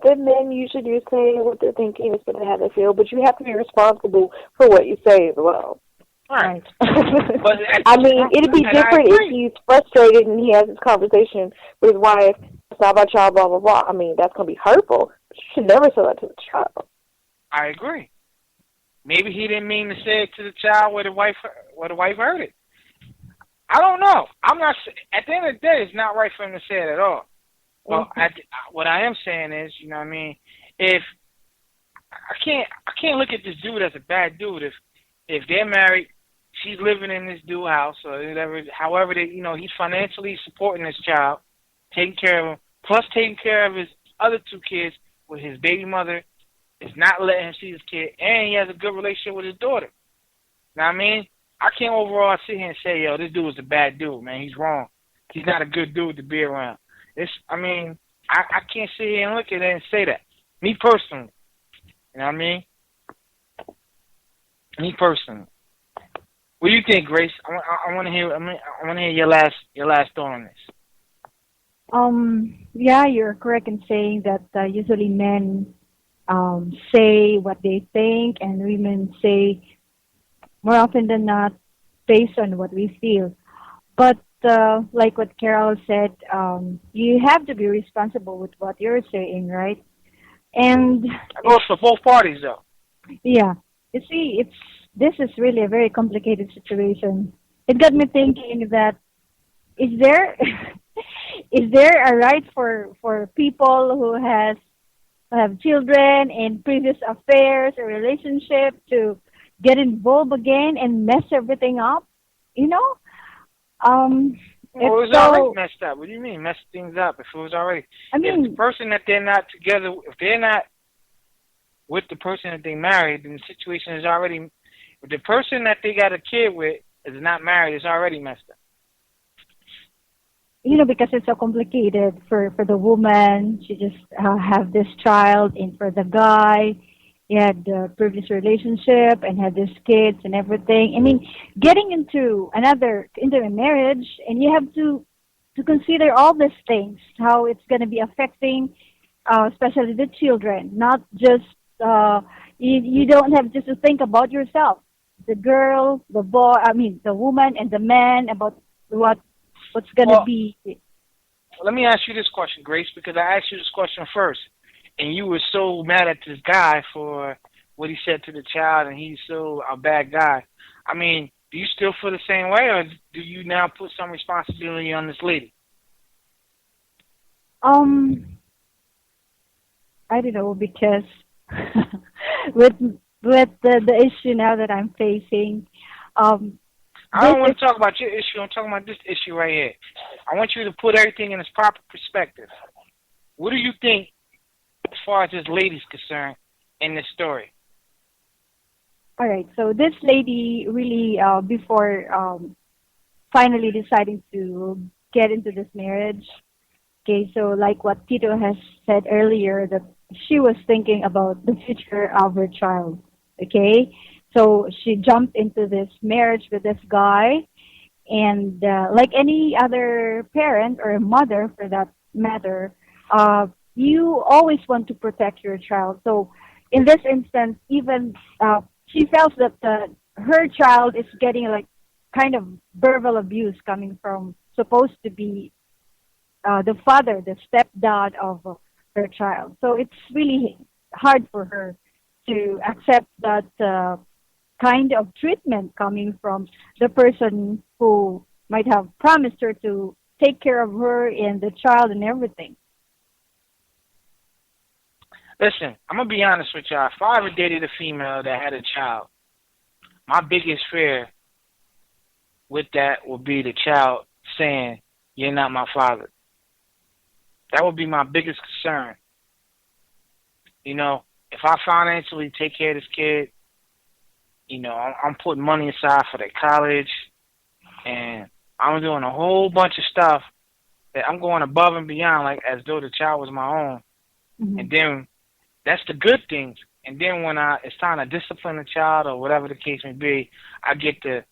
that men usually do say what they're thinking instead of how they feel, but you have to be responsible for what you say as well. Right. But it'd be different if he's frustrated and he has this conversation with his wife, it's not my child, blah, blah, blah. That's going to be hurtful. But you should never say that to the child. I agree. Maybe he didn't mean to say it to the child where the wife heard it. I don't know. I'm not. At the end of the day, it's not right for him to say it at all. Well, what I am saying is, you know what I mean, if I can't look at this dude as a bad dude. If they're married, she's living in this dude house or whatever, however he's financially supporting this child, taking care of him, plus taking care of his other 2 kids with his baby mother, is not letting him see his kid, and he has a good relationship with his daughter. Know what I mean? I can't overall sit here and say, yo, this dude is a bad dude, man. He's wrong. He's not a good dude to be around. I can't sit here and look at it and say that. Me personally. You know what I mean? Me personally. What do you think, Grace? I want to hear. I want to hear your last thought on this. Yeah, you're correct in saying that usually men say what they think, and women say more often than not based on what we feel. But like what Carol said, you have to be responsible with what you're saying, right? And It goes for both parties, though. yeah, you see, this is really a very complicated situation. It got me thinking that is there is there a right for people who have children in previous affairs or relationship to get involved again and mess everything up? You know, Well, it was it's already so. messed up. What do you mean, messed things up? If it was already, I if the mean, person that they're not together, if they're not with the person that they married, then the situation is already. If the person that they got a kid with is not married, it's already messed up. you know, because it's so complicated for the woman, she just have this child, and for the guy, he had a previous relationship and had these kids and everything. I mean, getting into a marriage, and you have to consider all these things, how it's going to be affecting, especially the children. Not just you don't have just to think about yourself, the girl, the boy. I mean, the woman and the man about what's going to Well, be. let me ask you this question, Grace, because I asked you this question first, and you were so mad at this guy for what he said to the child, and he's so a bad guy. I mean, do you still feel the same way, or do you now put some responsibility on this lady? I don't know, because with the issue now that I'm facing, I this don't want is, to talk about your issue. I'm talking about this issue right here. I want you to put everything in its proper perspective. What do you think, as far as this lady's concerned, in this story? all right. So this lady really, before finally deciding to get into this marriage. Okay, so like what Tito has said earlier, that she was thinking about the future of her child. Okay, so she jumped into this marriage with this guy, and like any other parent or a mother for that matter, you always want to protect your child. So in this instance, even she felt that her child is getting like kind of verbal abuse coming from supposed to be the father, the stepdad of her child. So it's really hard for her to accept that kind of treatment coming from the person who might have promised her to take care of her and the child and everything. Listen, I'm going to be honest with y'all. If I ever dated a female that had a child, my biggest fear with that would be the child saying, "You're not my father." That would be my biggest concern. You know, if I financially take care of this kid, you know, I'm putting money aside for their college, and I'm doing a whole bunch of stuff that I'm going above and beyond, like as though the child was my own. Mm-hmm. And then that's the good things. And then when it's time to discipline the child or whatever the case may be, I get the,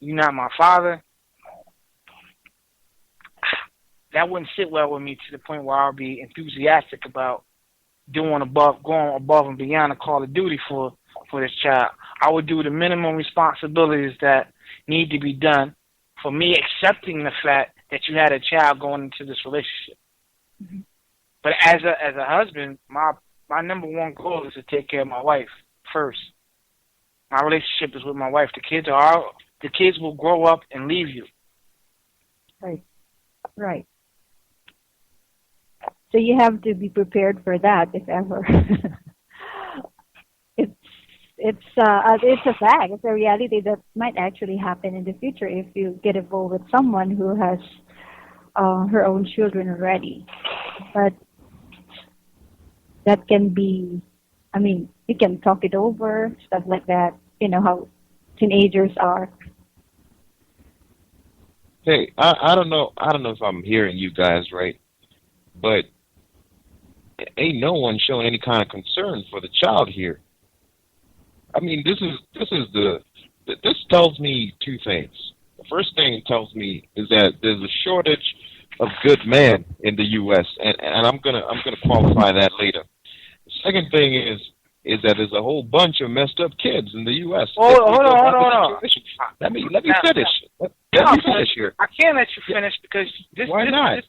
"You're not my father." That wouldn't sit well with me to the point where I'll be enthusiastic about going above and beyond a call of duty for this child. I would do the minimum responsibilities that need to be done for me accepting the fact that you had a child going into this relationship. Mm-hmm. But as a husband, my number one goal is to take care of my wife first. My relationship is with my wife. The kids will grow up and leave you. Right. So you have to be prepared for that, if ever. it's a fact. It's a reality that might actually happen in the future if you get involved with someone who has her own children already. But that can be, I mean, you can talk it over, stuff like that. You know how teenagers are. Hey, I don't know if I'm hearing you guys right, but ain't no one showing any kind of concern for the child here. I mean, this tells me two things. The first thing it tells me is that there's a shortage of good men in the U.S., and I'm gonna qualify that later. second thing is that there's a whole bunch of messed up kids in the U.S. Hold on. Let me finish. Let me finish here. I can't let you finish because Why not?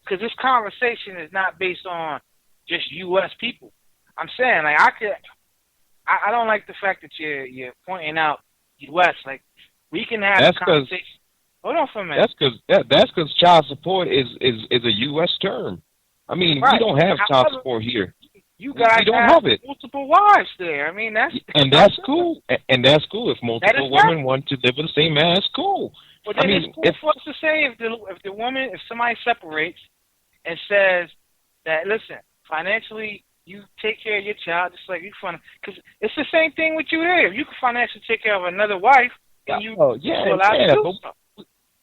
Because this conversation is not based on just U.S. people. I'm saying, like, I don't like the fact that you're pointing out U.S. Like, we can have a conversation. Hold on for a minute. That's because child support is a U.S. term. I mean, we don't have child support here. You guys we don't have it. Multiple wives there. I mean, that's cool. And that's cool. If multiple women want to live with the same man, it's cool. But then it's cool for us to say if somebody separates and says that, listen, financially you take care of your child just like you because it's the same thing with you there. If you can financially take care of another wife, and you allowed to do stuff.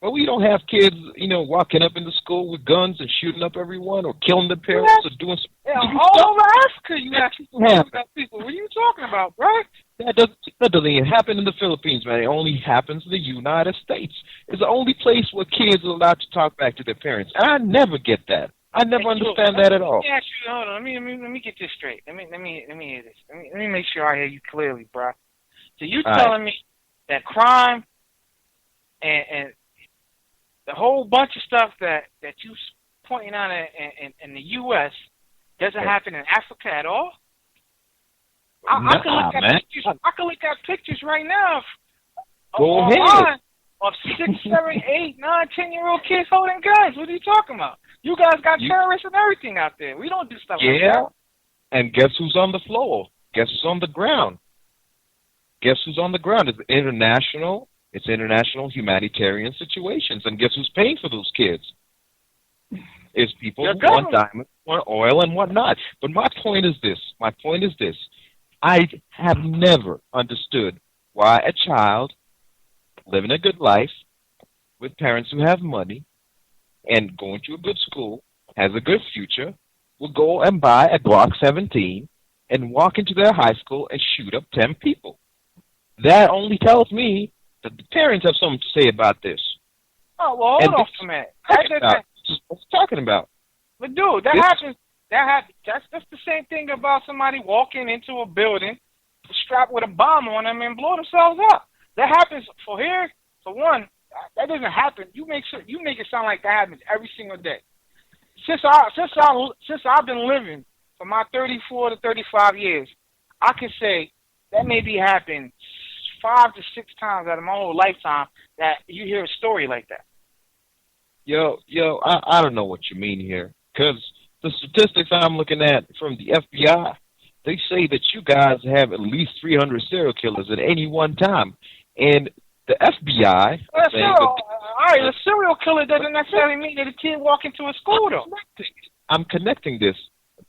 But we don't have kids, walking up into school with guns and shooting up everyone or killing their parents or doing all over Africa, you actually about people. What are you talking about, bro? That doesn't even happen in the Philippines, man. It only happens in the United States. It's the only place where kids are allowed to talk back to their parents. And I never get that. I never understand that at all. Hold on. Let me get this straight. Let me hear this. Let me make sure I hear you clearly, bro. So you telling me that crime and the whole bunch of stuff that you pointing out in the U.S. doesn't happen in Africa at all? I can look at pictures. I can look at pictures right now of 6, 7, 8, 9, 10-year-old kids holding guns. What are you talking about? You guys got terrorists and everything out there. We don't do stuff like that. Yeah, and guess who's on the floor? Guess who's on the ground? Guess who's on the ground? It's international humanitarian situations. And guess who's paying for those kids? It's people who want diamonds, want oil, and whatnot. But my point is this. I have never understood why a child living a good life with parents who have money and going to a good school, has a good future, will go and buy a Glock 17 and walk into their high school and shoot up 10 people. That only tells me that the parents have something to say about this. Oh, well, hold on a minute. What we're talking about. But, dude, that happens. That's the same thing about somebody walking into a building strapped with a bomb on them and blow themselves up. That happens for one. That doesn't happen. You make it sound like that happens every single day. Since I've been living for my 34 to 35 years, I can say that maybe happened 5 to 6 times out of my whole lifetime that you hear a story like that. Yo, I don't know what you mean here, because the statistics I'm looking at from the FBI, they say that you guys have at least 300 serial killers at any one time, and the FBI. A serial killer doesn't necessarily mean that a kid walk into a school, though. I'm connecting this.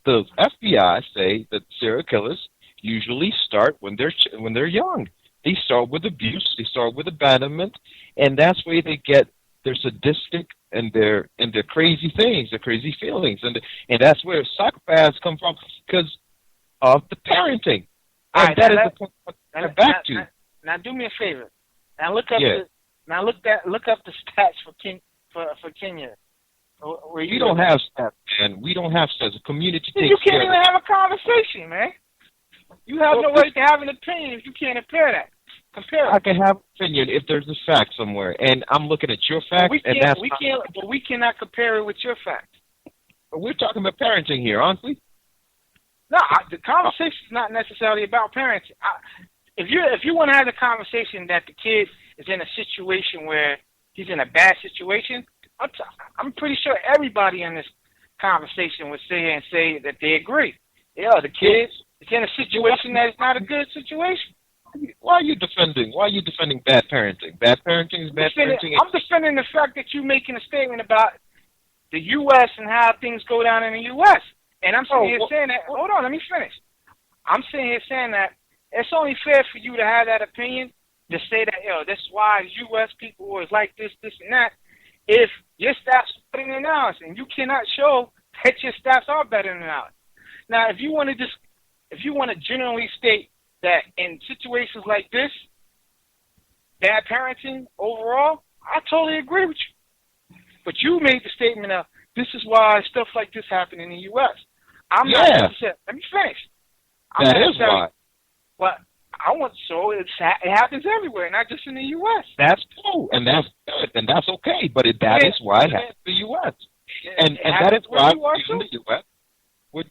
The FBI say that serial killers usually start when they're young. They start with abuse, they start with abandonment, and that's where they get their sadistic and their crazy things, their crazy feelings, and that's where psychopaths come from because of the parenting. And that is the point I'm back to. Now, do me a favor. Now look up the stats for Kenya. We don't have stats, man. We don't have stats. The community takes You can't even have a conversation, man. You have no right to have an opinion if you can't compare that. I can have an opinion if there's a fact somewhere, and I'm looking at your fact, but we cannot compare it with your fact. But we're talking about parenting here, aren't we? No, the conversation is not necessarily about parenting. If you want to have a conversation that the kid is in a situation where he's in a bad situation, I'm pretty sure everybody in this conversation would sit here and say that they agree. Yeah, the kid is in a situation that is not a good situation. Why are you defending bad parenting? Bad parenting is bad parenting. I'm defending the fact that you're making a statement about the U.S. and how things go down in the U.S. And I'm sitting here saying that. Hold on, let me finish. I'm sitting here saying that it's only fair for you to have that opinion to say that, this is why U.S. people is like this, and that. If your stats are better than ours, and you cannot show that your stats are better than ours. Now, if you want to generally state that in situations like this, bad parenting overall, I totally agree with you. But you made the statement of this is why stuff like this happen in the U.S. Let me finish. That is why. Well, I want so it happens everywhere, not just in the U.S. That's cool, and that's good, and that's okay. But that is why it happens in the U.S. And that is why we're using the U.S.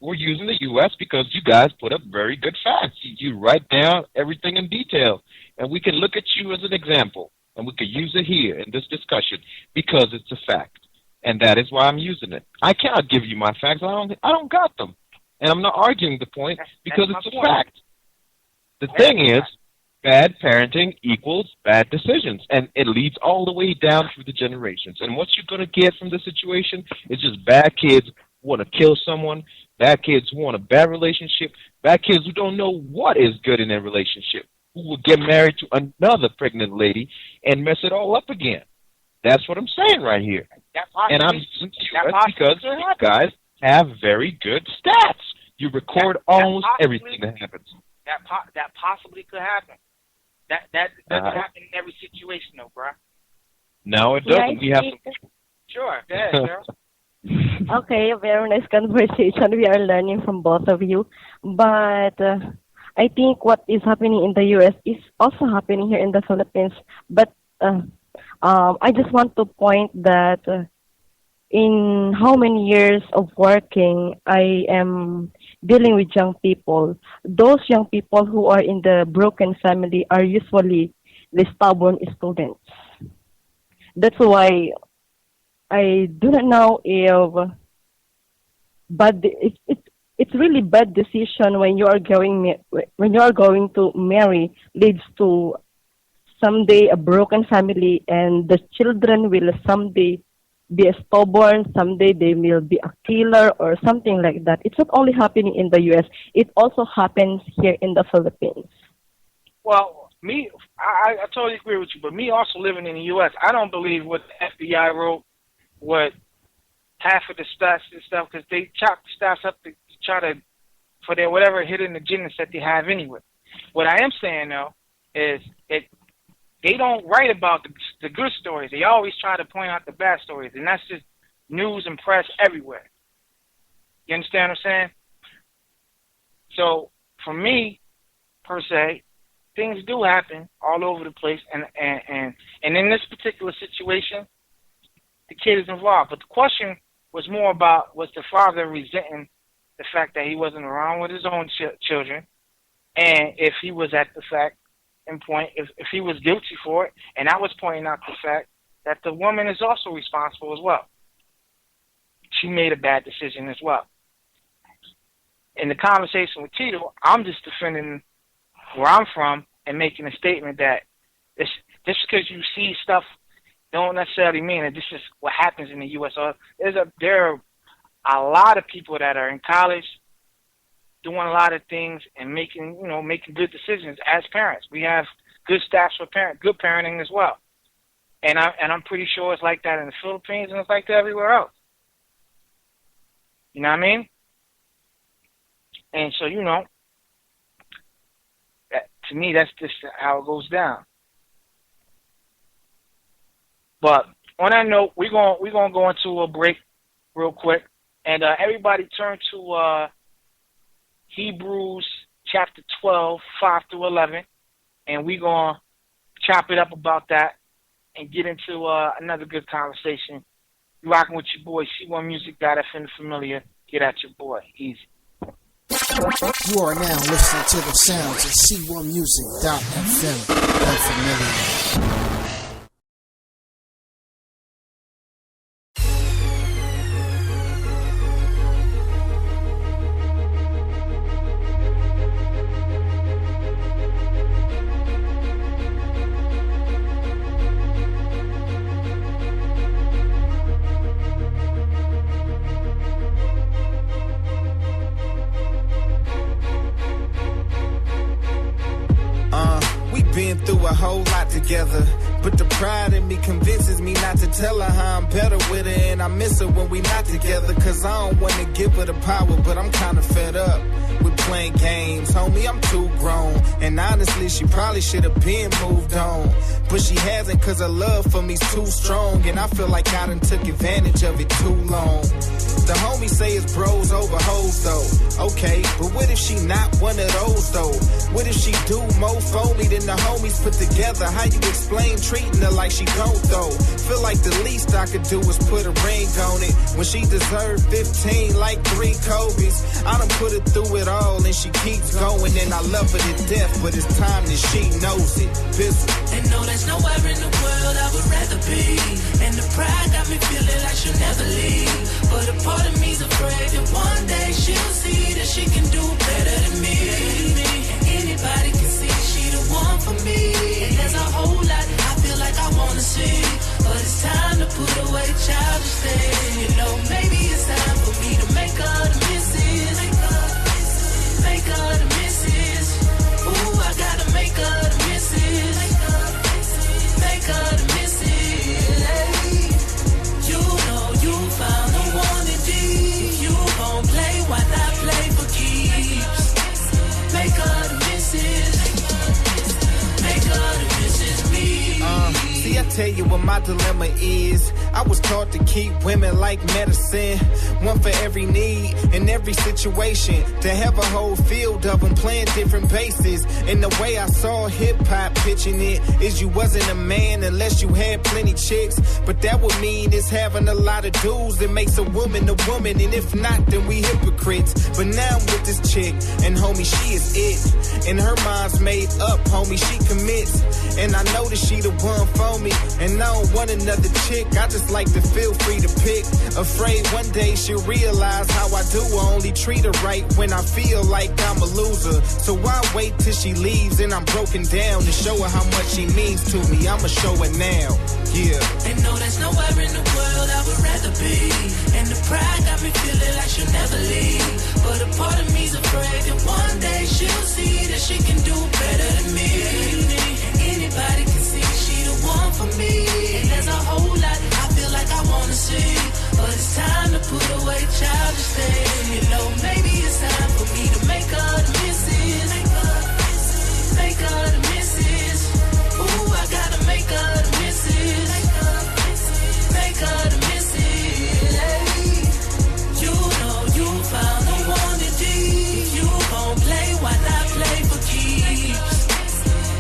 We're using the U.S. because you guys put up very good facts. You write down everything in detail, and we can look at you as an example, and we can use it here in this discussion because it's a fact, and that is why I'm using it. I cannot give you my facts. I don't got them, and I'm not arguing the point because it's a fact. The thing is, bad parenting equals bad decisions, and it leads all the way down through the generations. And what you're going to get from the situation is just bad kids who want to kill someone, bad kids who want a bad relationship, bad kids who don't know what is good in their relationship, who will get married to another pregnant lady and mess it all up again. That's what I'm saying right here. And I'm using US because you guys have very good stats. You record almost everything that happens. That possibly could happen. That doesn't happen in every situation, though, bro. No, it doesn't. We have Sure, go ahead, girl. Okay, very nice conversation. We are learning from both of you. But I think what is happening in the U.S. is also happening here in the Philippines. But I just want to point that in how many years of working, I am dealing with young people. Those young people who are in the broken family are usually the stubborn students. That's why I do not know if, but it's really bad decision when you are going to marry leads to someday a broken family, and the children will someday be stubborn, someday they will be a killer or something like that. It's not only happening in the U.S., it also happens here in the Philippines. Well, I totally agree with you, but me also living in the U.S., I don't believe what the FBI wrote, what half of the stats and stuff, because they chop the stats up to try to, for their whatever hidden agendas that they have anyway. What I am saying, though, is they don't write about the good stories. They always try to point out the bad stories, and that's just news and press everywhere. You understand what I'm saying? So, for me, per se, things do happen all over the place, and in this particular situation, the kid is involved. But the question was more about, was the father resenting the fact that he wasn't around with his own children, and if he was at the fact, point if he was guilty for it, and I was pointing out the fact that the woman is also responsible as well. She made a bad decision as well. In the conversation with Tito, I'm just defending where I'm from and making a statement that just because you see stuff don't necessarily mean that this is what happens in the U.S. So there are a lot of people that are in college doing a lot of things and making good decisions as parents. We have good staffs for good parenting as well. And I'm pretty sure it's like that in the Philippines and it's like that everywhere else. You know what I mean? And so, to me, that's just how it goes down. But on that note, we're gonna go into a break real quick, and everybody turn to Hebrews chapter 12, 5 through 11, and we're going to chop it up about that and get into another good conversation. You're rocking with your boy, C1 Music, FM Familiar. Get at your boy. Easy. You are now listening to the sounds of C1Music.FM Familiar. Been through a whole lot together. But the pride in me convinces me not to tell her how I'm better with her. And I miss her when we not together, cause I don't wanna give her the power. But I'm kinda fed up with playing games, homie, I'm too grown. And honestly, she probably should've been moved on, but she hasn't, cause her love for me's too strong. And I feel like I done took advantage of it too long. The homies say it's bros over hoes though. Okay, but what if she not one of those though? What if she do more for me than the homies put together? How you explain treating her like she don't though? Feel like the least I could do is put a ring on it, when she deserved 15 like 3 Kobe's. I done put her through it all and she keeps going, and I love her to death, but it's time that she knows it. And no, there's nowhere in the world I would rather be. And the pride got me feeling like she'll never leave. But a part of me's afraid that one day she'll see that she can do better than me. And anybody can see she the one for me. And there's a whole lot I feel like I wanna see, but it's time to put away childish things. You know, maybe it's time for me to make her the missus. Make her the missus. Ooh, I gotta make her the missus. Make her the missus. Hey, you know you found the one indeed. You gon' play while I play for keeps. Make her the missus. Make her the missus me. See, I tell you what my dilemma is. I was taught to keep women like medicine, one for every need in every situation. To have a whole field of them playing different bases. And the way I saw hip-hop pitching it is you wasn't a man unless you had plenty chicks. But that would mean it's having a lot of dudes that makes a woman. And if not, then we hypocrites. But now I'm with this chick, and homie, she is it. And her mind's made up, homie, she commits. And I know that she the one for me, and I don't want another chick. I just like to feel free to pick. Afraid one day she'll realize how I do. I only treat her right when I feel like I'm a loser. So why wait till she leaves and I'm broken down to show her how much she means to me? I'ma show her now, yeah. And no, there's nowhere in the world I would rather be. And the pride got me feeling like she'll never leave. But a part of me's afraid that one day she'll see that she can do better than me. Anybody can see she the one for me. And there's a whole lot I feel like I wanna see, but it's time to put away childish things. You know, maybe it's time for me to make her the missus. Make her the missus. Ooh, I gotta make her the missus. Make her the missus. Hey, you know you found the one indeed. You gon' play while I play for keeps.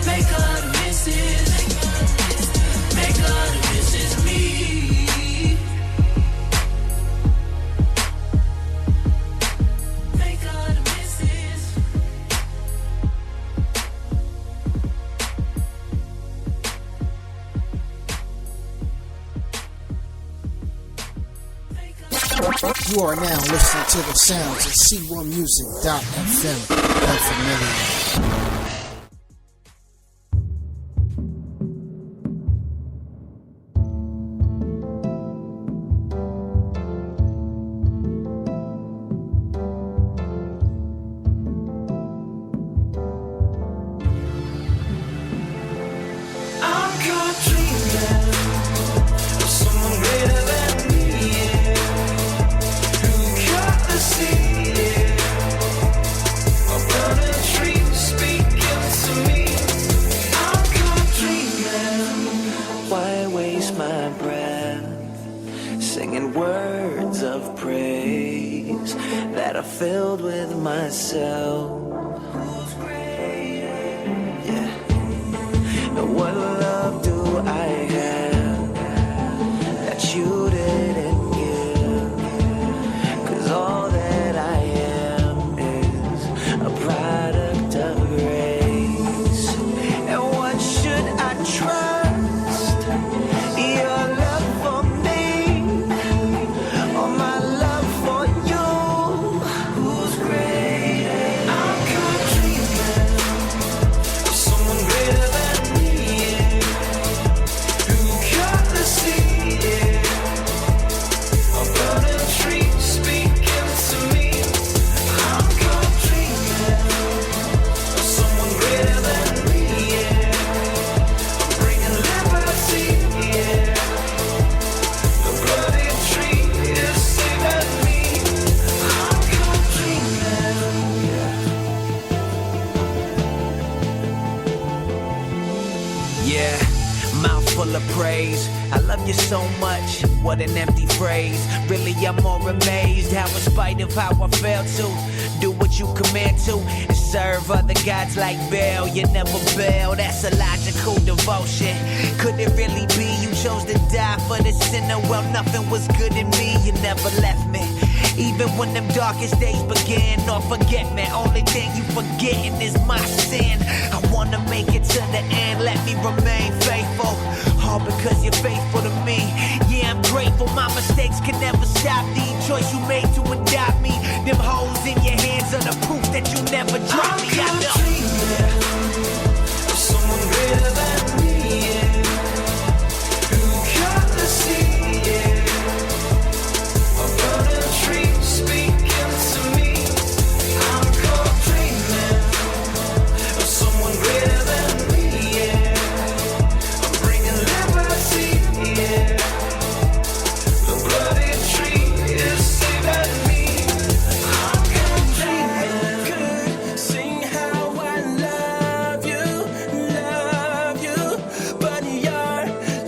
Make her the missus. Make her the missus me. Make her the missus. You are now listening to the sounds of C1Music.fm. Unfamiliar. Filled with myself. Yeah. What love do I have that you didn't give? 'Cause all that I am is a product of grace. And what should I trust? Your love for me or my love for you? I'm caught dreaming of someone greater than me. you so much. What an empty phrase. Really, I'm more amazed how, in spite of how I failed to do what you command to and serve other gods like Baal, you never bail. That's a logical devotion. Could it really be you chose to die for the sinner? Well, nothing was good in me. You never left me. Even when them darkest days begin, or forget me, only thing you forgetting is my sin. I wanna make it to the end, let me remain faithful. All because you're faithful to me. Yeah, I'm grateful, my mistakes can never stop the choice you made to adopt me. Them holes in your hands are the proof that you never drop me. I know. Someone greater than me, yeah. Who got the sea, yeah. A burning tree speaking to me. I'm caught dreaming of someone greater than me, yeah. I'm bringing liberty, yeah. The bloody tree is saving me. I'm caught dreaming. Could sing how I love you, but your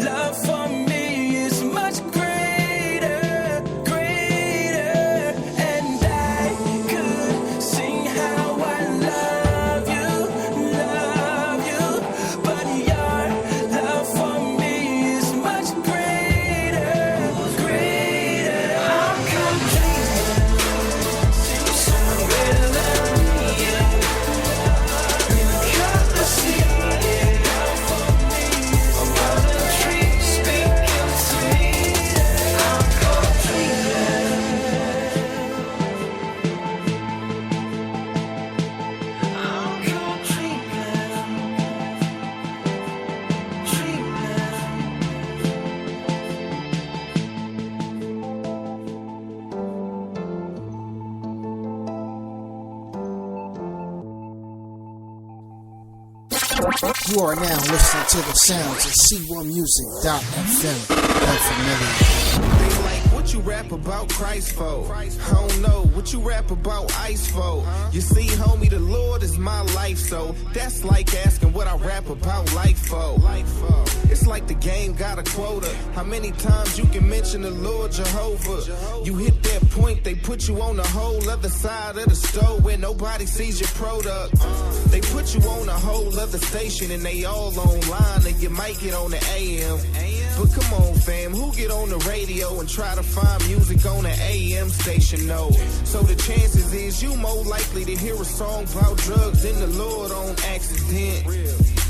love for me is much greater, greater. And I could sing how I love you, but your love for me is much greater, greater. I'm complete. Someone greater than me, yeah. You got the sea, yeah. A burning tree speaking to me. I'm caught dreaming. I'm caught dreaming. You are now listening to the sounds of C1Music.fm. Unfamiliar. They like what you rap about Christ for. I don't know what you rap about ice for. You see, homie, the Lord is my life, so that's like asking what I rap about life for. It's like the game got a quota. How many times you can mention the Lord Jehovah? You hit that point, they put you on the whole other side of the stove where nobody sees your product. They put you on a whole other station and they all online, and you might get on the AM. But come on, fam, who get on the radio and try to find music on an AM station? No. So the chances is you more likely to hear a song about drugs than the Lord on accident.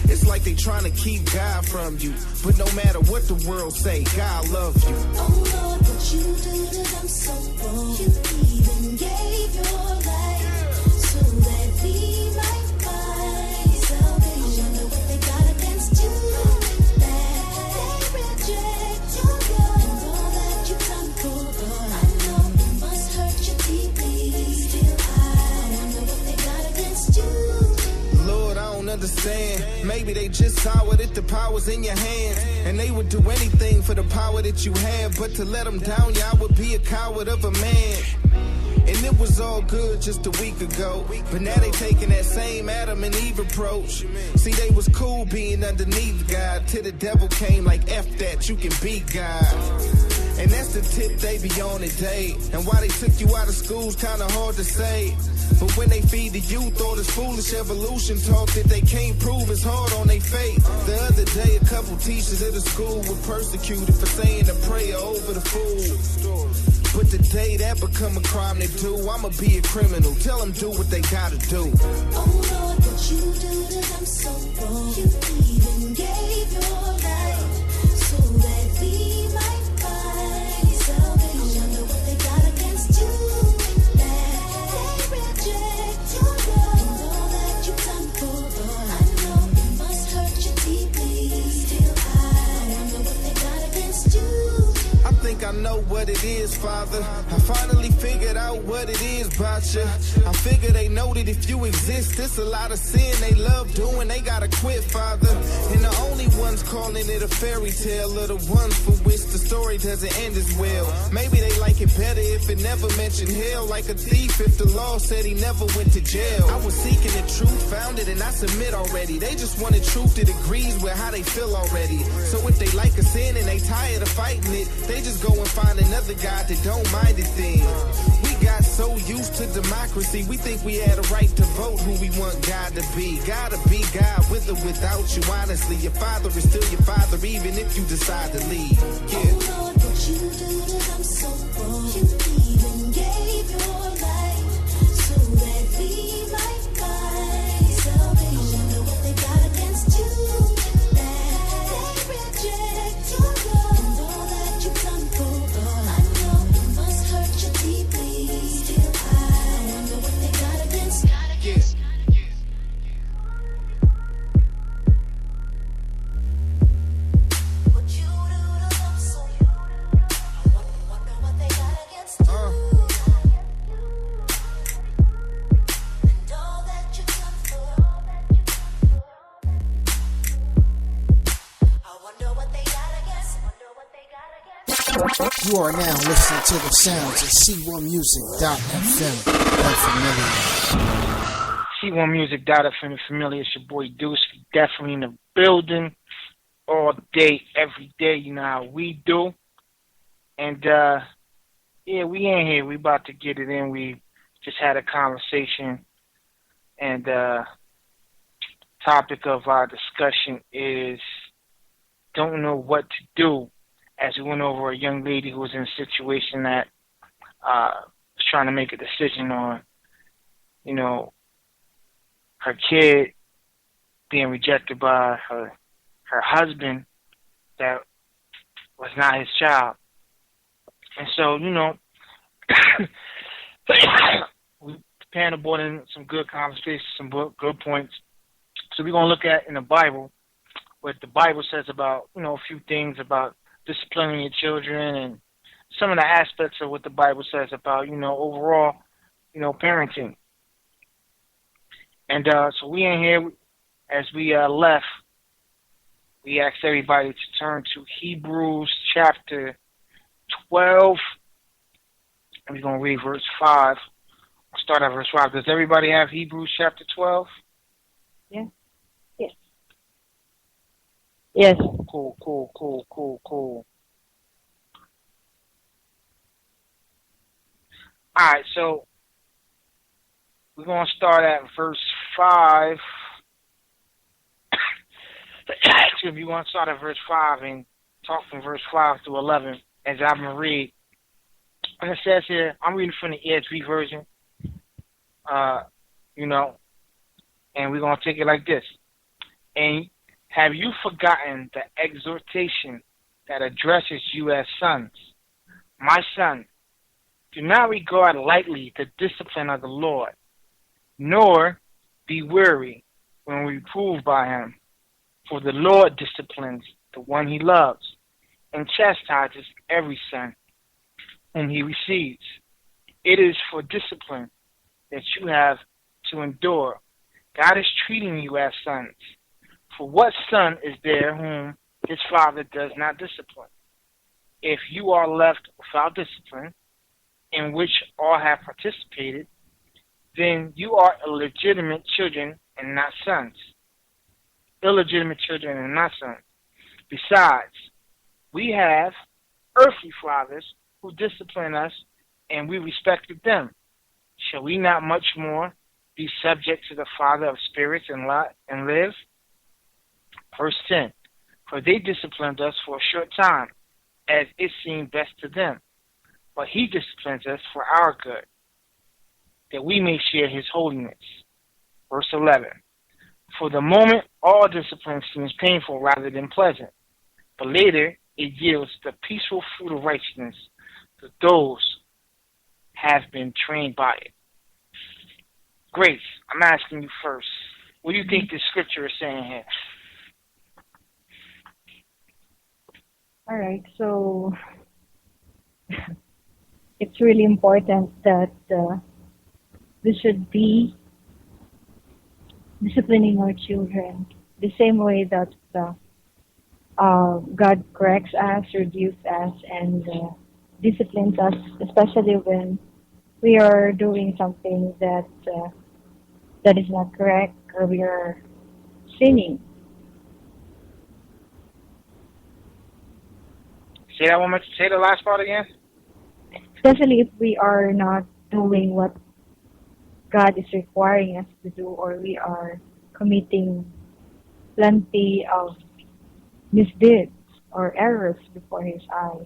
It's like they trying to keep God from you, but no matter what the world say, God loves you. Oh Lord, what you do to them so wrong. You even gave your life so that we might find salvation. Know what they got against you, that they reject your love and all that you've done for them. I know it must hurt you deeply. Still, I wonder what they got against you. Lord, I don't understand. Maybe they just saw it at the powers in your hands, and they would do anything for the power that you have. But to let them down, y'all would be a coward of a man. And it was all good just a week ago, but now they taking that same Adam and Eve approach. See, they was cool being underneath God till the devil came like, F that, you can be God. And that's the tip they be on today. And why they took you out of school's kinda hard to say. But when they feed the youth all this foolish evolution talk that they can't prove is hard on their faith. The other day a couple teachers at the school were persecuted for saying a prayer over the food. But today that become a crime they do. I'ma be a criminal, tell them do what they gotta do. Oh Lord, what you do to them so wrong. You even gave your life so that we might find salvation. Know what they got against you, that they reject your love and all that you've done for them. I know it must hurt you deeply. Still, I wonder what they got against you. I think I know what it is, Father. I finally figured out what it is about you. I figure they know that if you exist, there's a lot of sin they love doing. They gotta quit, Father. And the only ones calling it a fairy tale are the ones for which the story doesn't end as well. Maybe they like it better if if it never mentioned hell. Like a thief if the law said he never went to jail. I was seeking the truth, found it, and I submit already. They just wanted truth that agrees with how they feel already. So if they like a sin and they tired of fighting it, they just go and find another God that don't mind it then. We got so used to democracy, we think we had a right to vote who we want God to be. Gotta be God with or without you, honestly. Your father is still your father, even if you decide to leave. Yeah. Oh Lord, what you do to them so wrong. You even gave your life so that we might find salvation. I wonder what they got against you, that they reject your love and all that you've done for them. I know it must hurt you deeply. Still, I wonder what they got against you. Yes. What you do to them so I wonder what they got against you. And all that you've done for. I wonder what they got against. You are now listening to the sounds of C1Music.fm. C1Music.fm familiar. It's your boy Deuce. Definitely in the building all day, every day. You know how we do. And, yeah, we ain't here. We about to get it in. We just had a conversation. And topic of our discussion is don't know what to do, as we went over a young lady who was in a situation that was trying to make a decision on, you know, her kid being rejected by her husband that was not his child. And so, you know, we prepared to board in some good conversations, some good points. So we're going to look at in the Bible what the Bible says about, you know, a few things about disciplining your children and some of the aspects of what the Bible says about, you know, overall, you know, parenting. And so we in here, as we left, we asked everybody to turn to Hebrews chapter 12. And we're going to read verse 5. We'll start at verse 5. Does everybody have Hebrews chapter 12? Yeah. Yes. Yes. Cool. All right, so we're going to start at verse 5. If you want to start at verse 5 and talk from verse 5 to 11, as I'm going to read. And it says here, I'm reading from the ESV version, you know, and we're going to take it like this. And have you forgotten the exhortation that addresses you as sons? My son, do not regard lightly the discipline of the Lord, nor be weary when reproved by him. For the Lord disciplines the one he loves, and chastises every son whom he receives. It is for discipline that you have to endure. God is treating you as sons. For what son is there whom his father does not discipline? If you are left without discipline, in which all have participated, then you are illegitimate children and not sons. Illegitimate children and not sons. Besides, we have earthly fathers who discipline us, and we respected them. Shall we not much more be subject to the Father of spirits and live? Verse 10, for they disciplined us for a short time, as it seemed best to them. But he disciplines us for our good, that we may share his holiness. Verse 11, for the moment all discipline seems painful rather than pleasant, but later it yields the peaceful fruit of righteousness to those have been trained by it. Grace, I'm asking you first, what do you think this scripture is saying here? All right, so it's really important that we should be disciplining our children the same way that God corrects us, rebukes us, and disciplines us, especially when we are doing something that is not correct or we are sinning. Say that one more. Say the last part again. Especially if we are not doing what God is requiring us to do, or we are committing plenty of misdeeds or errors before His eyes.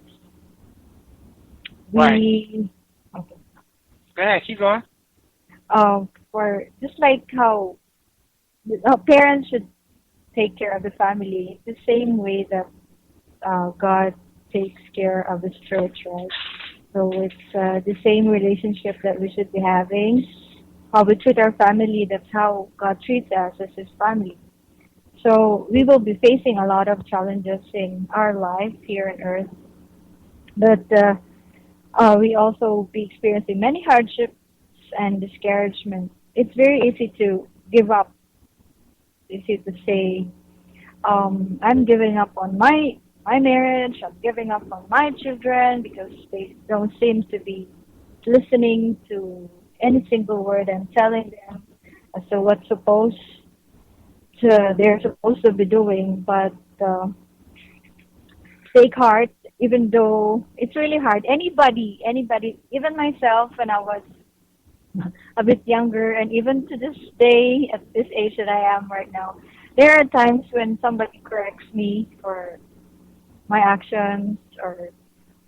We, okay. Go ahead, keep going. For just like how parents should take care of the family, the same way that God takes care of His church, right? So it's the same relationship that we should be having. How we treat our family, that's how God treats us as His family. So we will be facing a lot of challenges in our life here on earth, but we also be experiencing many hardships and discouragement. It's very easy to give up. It's easy to say, I'm giving up on my marriage, I'm giving up on my children because they don't seem to be listening to any single word I'm telling them as to what's they're supposed to be doing. But take heart, even though it's really hard. Anybody, even myself when I was a bit younger, and even to this day, at this age that I am right now, there are times when somebody corrects me for my actions or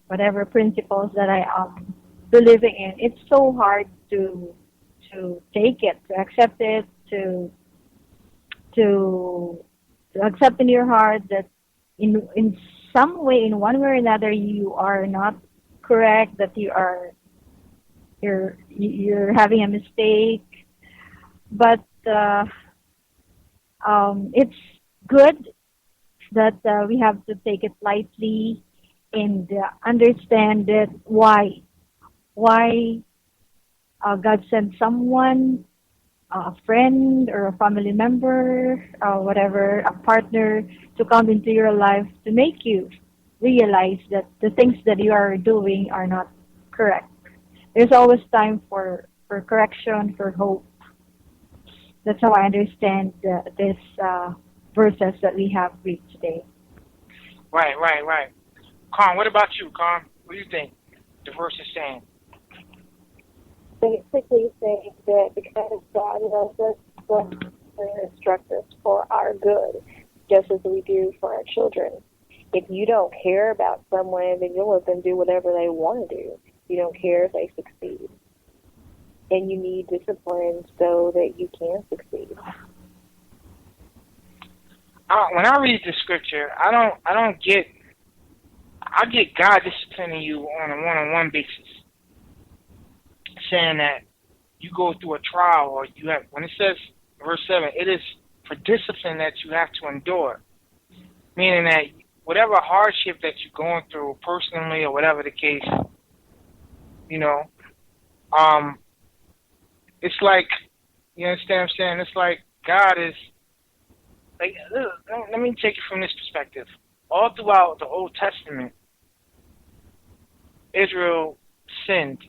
whatever principles that I am believing in. It's so hard to take it, to accept it, to accept in your heart that in some way, in one way or another, you are not correct, that you're having a mistake. But it's good that we have to take it lightly and understand that why God sent someone, a friend or a family member, whatever, a partner, to come into your life to make you realize that the things that you are doing are not correct. There's always time for correction, for hope. That's how I understand this verses that we have read today. Right. Con, what about you, Con? What do you think the verse is saying? Basically saying that because God loves us, God will instruct us for our good, just as we do for our children. If you don't care about someone, then you'll let them do whatever they want to do. You don't care if they succeed. And you need discipline so that you can succeed. When I read the scripture, I get God disciplining you on a one-on-one basis, saying that you go through a trial, or you have, when it says verse 7, it is for discipline that you have to endure, meaning that whatever hardship that you're going through personally or whatever the case, it's like, you understand what I'm saying? It's like God is, like, let me take it from this perspective. All throughout the Old Testament, Israel sinned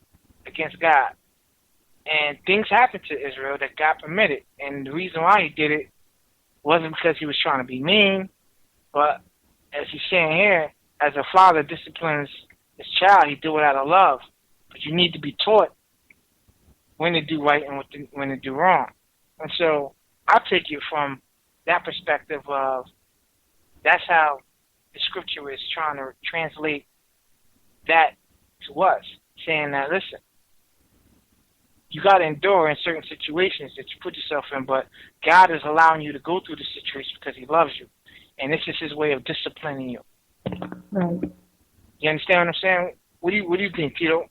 against God. And things happened to Israel that God permitted. And the reason why he did it wasn't because he was trying to be mean, but as he's saying here, as a father disciplines his child, he do it out of love. But you need to be taught when to do right and when to do wrong. And so I take it from that perspective of that's how the scripture is trying to translate that to us, saying that, listen, you got to endure in certain situations that you put yourself in, but God is allowing you to go through the situation because he loves you. And this is his way of disciplining you. Right. You understand what I'm saying? What do you think, Tito?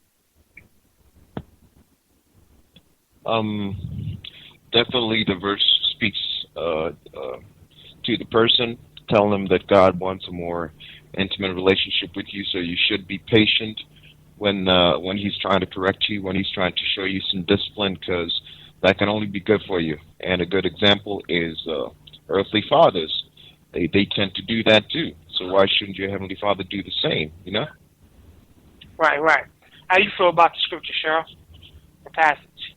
Definitely the verse speaks to the person, telling them that God wants a more intimate relationship with you, so you should be patient when he's trying to correct you, when he's trying to show you some discipline, because that can only be good for you. And a good example is earthly fathers. They tend to do that too. So why shouldn't your Heavenly Father do the same, Right, right. How you feel about the scripture, Cheryl? The passage.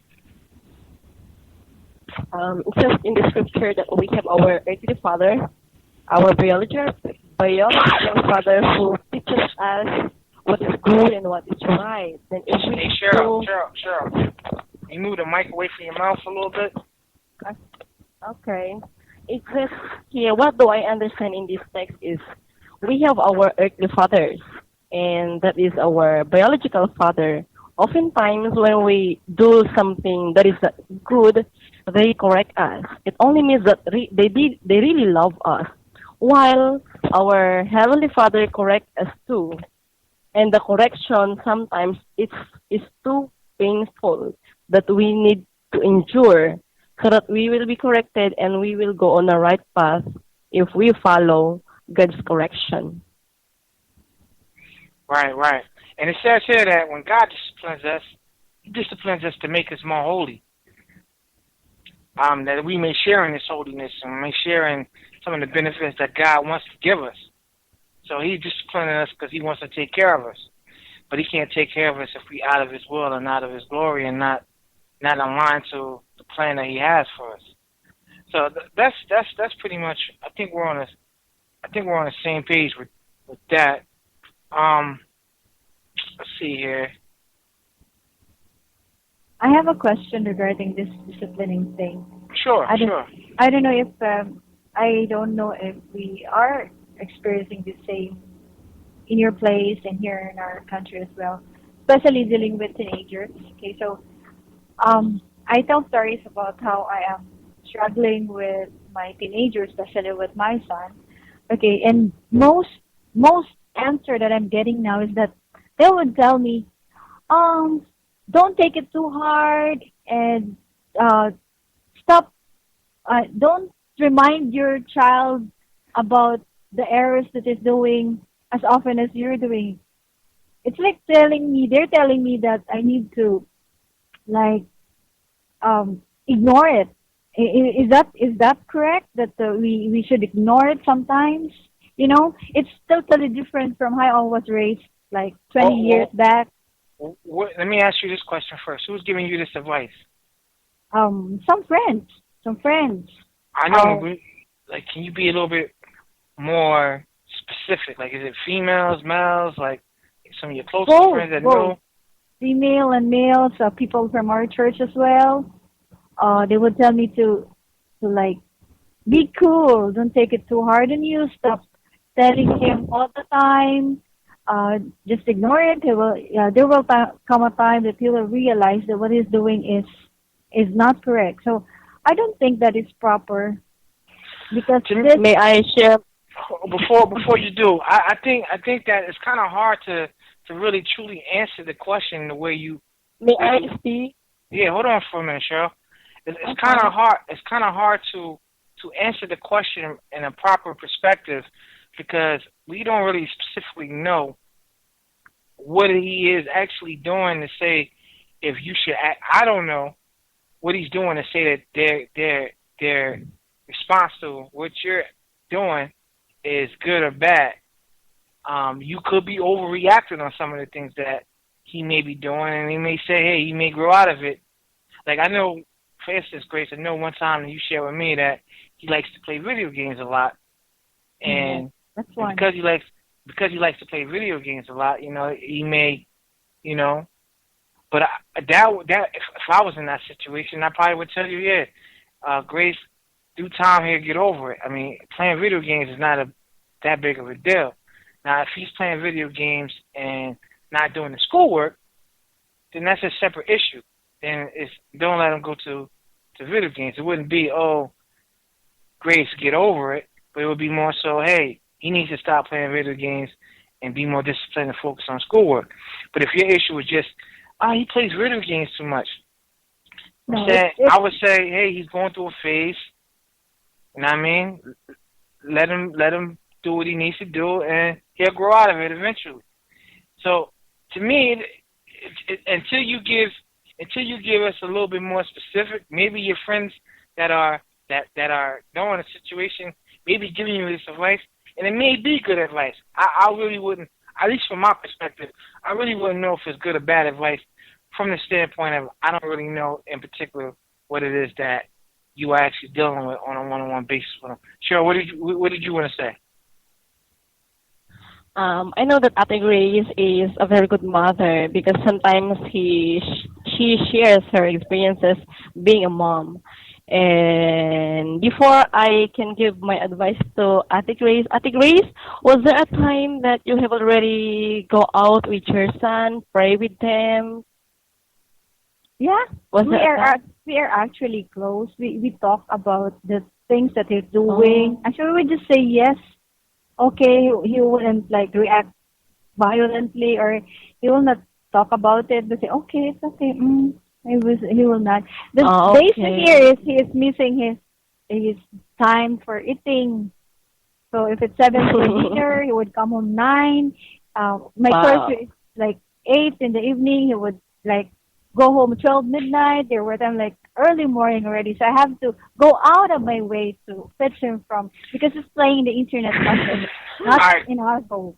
It says in the scripture that we have our earthly father, our biological father who teaches us what is good and what is right. Then if we Hey, Cheryl. You move the mic away from your mouth a little bit. Okay. It says here, what do I understand in this text is we have our earthly fathers, and that is our biological father. Oftentimes, when we do something that is good, they correct us. It only means that they really love us, while our heavenly Father corrects us too. And the correction sometimes is too painful that we need to endure, so that we will be corrected and we will go on the right path if we follow God's correction. Right, right. And it says here that when God disciplines us, He disciplines us to make us more holy. That we may share in His holiness and may share in some of the benefits that God wants to give us. So He's disciplining us because He wants to take care of us. But He can't take care of us if we're out of His will and out of His glory and not aligned to the plan that He has for us. So that's pretty much. I think we're on the same page with that. Let's see here. I have a question regarding this disciplining thing. Sure. I don't know if we are experiencing the same in your place and here in our country as well, especially dealing with teenagers. Okay, so I tell stories about how I am struggling with my teenagers, especially with my son. Okay, and most answer that I'm getting now is that they would tell me, don't take it too hard and stop. Don't remind your child about the errors that is doing as often as you're doing. It's like they're telling me that I need to ignore it. Is that correct? That we should ignore it sometimes? You know, it's totally different from how I was raised like 20 years back. Let me ask you this question first. Who's giving you this advice? Some friends. I know. Can you be a little bit more specific? Like, is it females, males? Like, some of your closest friends that know? Female and males, people from our church as well. They would tell me to be cool. Don't take it too hard on you. Stop telling him all the time. Just ignore it. There will come a time that he will realize that what he's doing is not correct. So I don't think that is proper. Because may I share? Before you do, I think that it's kind of hard to really truly answer the question the way you. May I speak? Yeah, hold on for a minute, Cheryl. It's kind of hard. It's kind of hard to answer the question in a proper perspective because we don't really specifically know what he is actually doing to say if you should act. I don't know what he's doing to say that their response to what you're doing is good or bad. You could be overreacting on some of the things that he may be doing, and he may say, hey, he may grow out of it. Like, I know, for instance, Grace, I know one time you shared with me that he likes to play video games a lot, and that's why. because he likes to play video games a lot, he may, but if I was in that situation, I probably would tell you, Grace, do time here, get over it. I mean, playing video games is not that big of a deal. Now, if he's playing video games and not doing the schoolwork, then that's a separate issue. Then don't let him go to video games. It wouldn't be, Grace, get over it, but it would be more so, hey, he needs to stop playing video games and be more disciplined and focus on schoolwork. But if your issue was just, he plays video games too much, I would say, hey, he's going through a phase. You know what I mean? Let him do what he needs to do, and he'll grow out of it eventually. So, to me, until you give us a little bit more specific, maybe your friends that are knowing the situation, maybe giving you this advice, and it may be good advice. I really wouldn't at least from my perspective, I really wouldn't know if it's good or bad advice from the standpoint of I don't really know in particular what it is that you are actually dealing with on a one-on-one basis with them. Cheryl, what did you want to say? I know that Ate Grace is a very good mother because sometimes she shares her experiences being a mom. And before I can give my advice to Ate Grace, was there a time that you have already go out with your son, pray with them? Yeah, Was there a time? we are actually close. We talk about the things that he's doing. Actually, we just say yes. Okay, he wouldn't like react violently, or he will not talk about it. But say, okay, it's okay. He will not. The days here is he is missing his time for eating. So if it's 7 for dinner, he would come home 9. My curfew is like 8 in the evening. He would like go home 12 midnight. There were times like early morning already. So I have to go out of my way to fetch him from, because he's playing the internet, not right. in our home.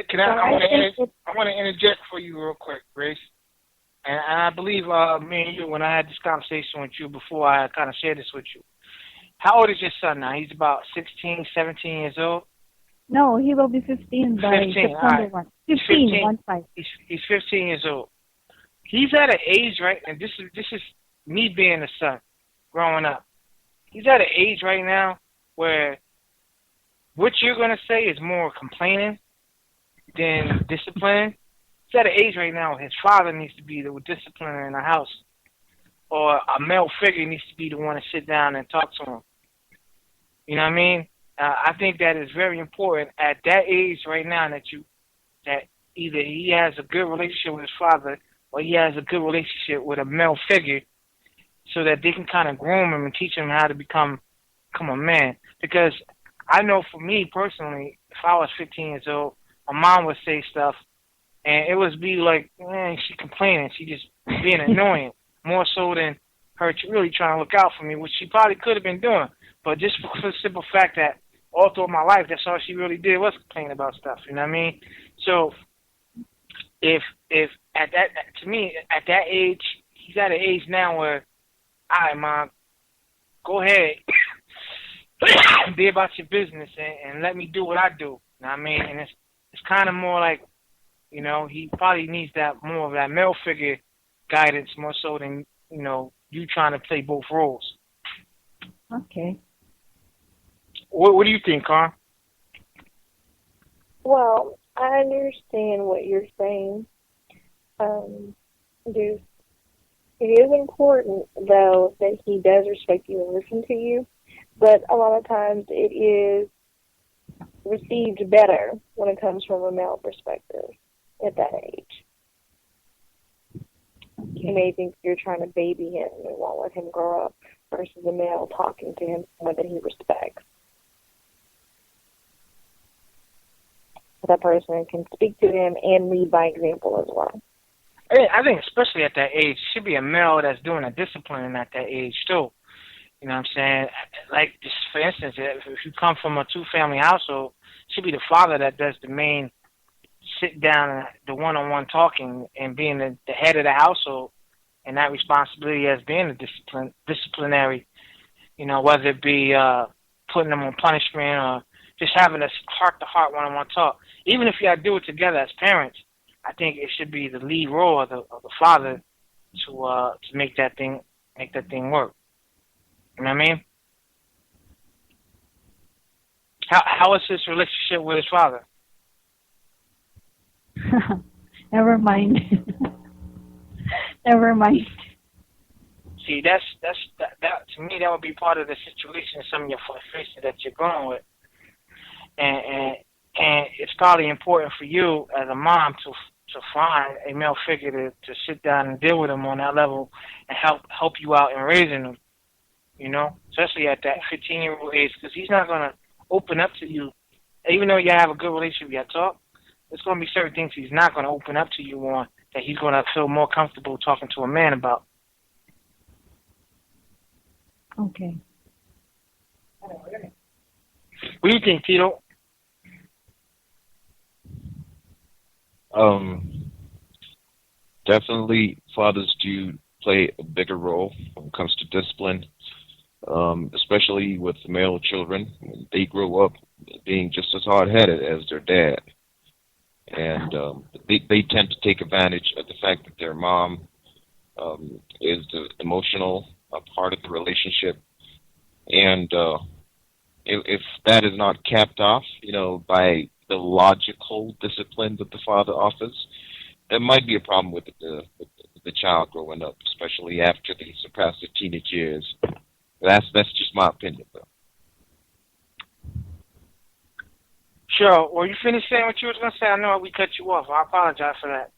Can I want to interject for you real quick, Grace. And I believe me and you, when I had this conversation with you before, I kind of shared this with you. How old is your son now? He's about 16, 17 years old? No, he will be 15 by 15, September right. 1. 15, 1-5. He's 15 years old. He's at an age, right, and this is me being a son, growing up. He's at an age right now where what you're going to say is more complaining than disciplining. He's at an age right now where his father needs to be the discipliner in the house, or a male figure needs to be the one to sit down and talk to him. You know what I mean? I think that is very important at that age right now that either he has a good relationship with his father or he has a good relationship with a male figure, so that they can kind of groom him and teach him how to become a man. Because I know for me personally, if I was 15 years old, my mom would say stuff, and it would be like, man, she complaining, she just being annoying, more so than her really trying to look out for me, which she probably could have been doing. But just for the simple fact that all through my life, that's all she really did was complain about stuff. You know what I mean? So if at that, to me, at that age, he's at an age now where, all right, Mom, go ahead, be about your business and let me do what I do. You know what I mean? And it's kind of more like, you know, he probably needs that more of that male figure guidance more so than, you know, you trying to play both roles. Okay. What do you think, Carl? Well, I understand what you're saying. It is important, though, that he does respect you and listen to you, but a lot of times it is received better when it comes from a male perspective at that age. He may think you're trying to baby him and won't let him grow up, versus a male talking to him someone that he respects. That person can speak to him and lead by example as well. I think especially at that age, it should be a male that's doing a discipline at that age too. You know what I'm saying? Like, just for instance, if you come from a two-family household, it should be the father that does the main sit down and the one-on-one talking and being the head of the household, and that responsibility as being a disciplinary, you know, whether it be putting them on punishment or just having a heart-to-heart one-on-one talk. Even if you got to do it together as parents, I think it should be the lead role of the father to make that thing work. You know what I mean? How is his relationship with his father? Never mind. Never mind. See, that to me, that would be part of the situation, some of your frustrations that you're going with, and it's probably important for you as a mom to find a male figure to sit down and deal with him on that level and help you out in raising him. You know, especially at that 15-year-old age, because he's not going to open up to you, even though you have a good relationship, you talk. There's going to be certain things he's not going to open up to you on that he's going to feel more comfortable talking to a man about. Okay. What do you think, Tito? Um, Definitely, fathers do play a bigger role when it comes to discipline, especially with male children. They grow up being just as hard-headed as their dad, and they tend to take advantage of the fact that their mom is the emotional part of the relationship, and if that is not capped off, by the logical discipline that the father offers, there might be a problem with the child growing up, especially after they surpass the teenage years. That's just my opinion, though. Sure. Well, you finished saying what you was going to say? I know we cut you off. I apologize for that.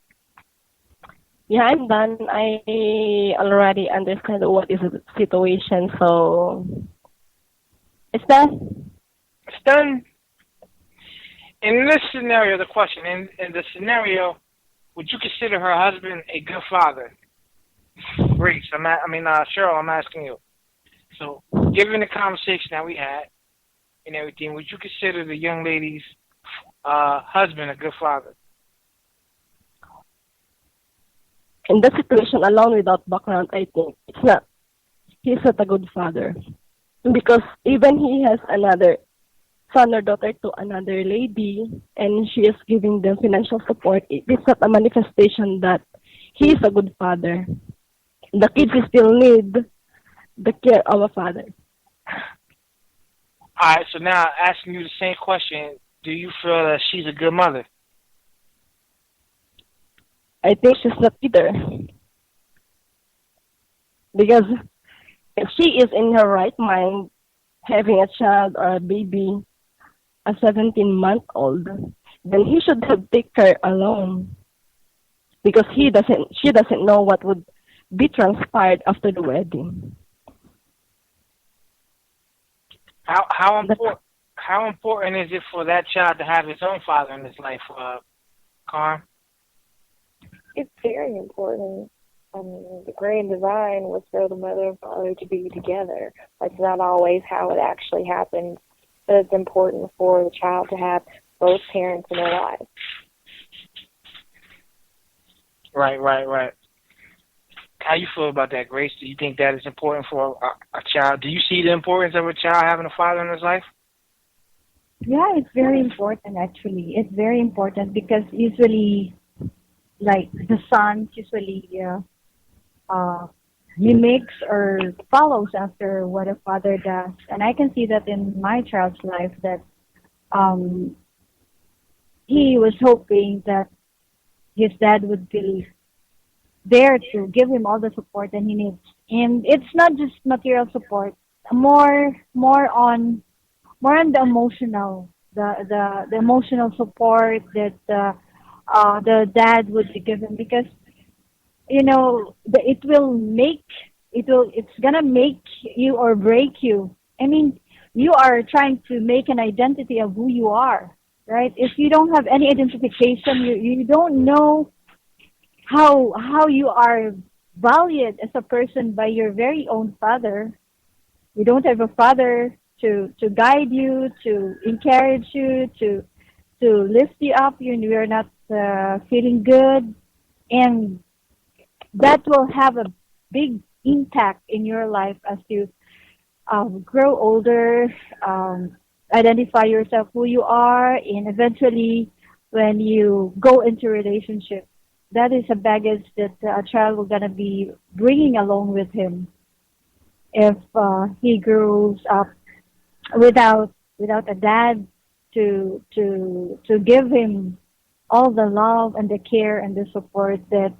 Yeah, I'm done. I already understand what is the situation, so it's done. It's done. In this scenario, the question, in the scenario, would you consider her husband a good father? Grace, Cheryl, I'm asking you. So, given the conversation that we had and everything, would you consider the young lady's husband a good father? In that situation, alone without background, I think he's not a good father. Because even he has another son or daughter to another lady, and she is giving them financial support, it is not a manifestation that he is a good father. The kids still need the care of a father. All right, so now asking you the same question, do you feel that she's a good mother? I think she's not either. Because if she is in her right mind, having a child or a baby, a 17-month-old, then he should have taken her alone. Because she doesn't know what would be transpired after the wedding. How important is it for that child to have his own father in his life, Carm? It's very important. The grand design was for the mother and father to be together. That's not always how it actually happens, but it's important for the child to have both parents in their lives. Right. How you feel about that, Grace? Do you think that is important for a child? Do you see the importance of a child having a father in his life? Yeah, it's very important, actually. It's very important because usually, like, the son usually mimics or follows after what a father does. And I can see that in my child's life that he was hoping that his dad would be there to give him all the support that he needs. And it's not just material support, more on the emotional, the emotional support that the dad would be given, because it's gonna make you or break you. I mean, you are trying to make an identity of who you are, right? If you don't have any identification, you don't know how you are valued as a person by your very own father. You don't have a father to guide you, to encourage you, to lift you up when you are not feeling good, and that will have a big impact in your life as you grow older, identify yourself who you are, and eventually when you go into a relationship, that is a baggage that a child will gonna be bringing along with him if he grows up without a dad to give him all the love and the care and the support that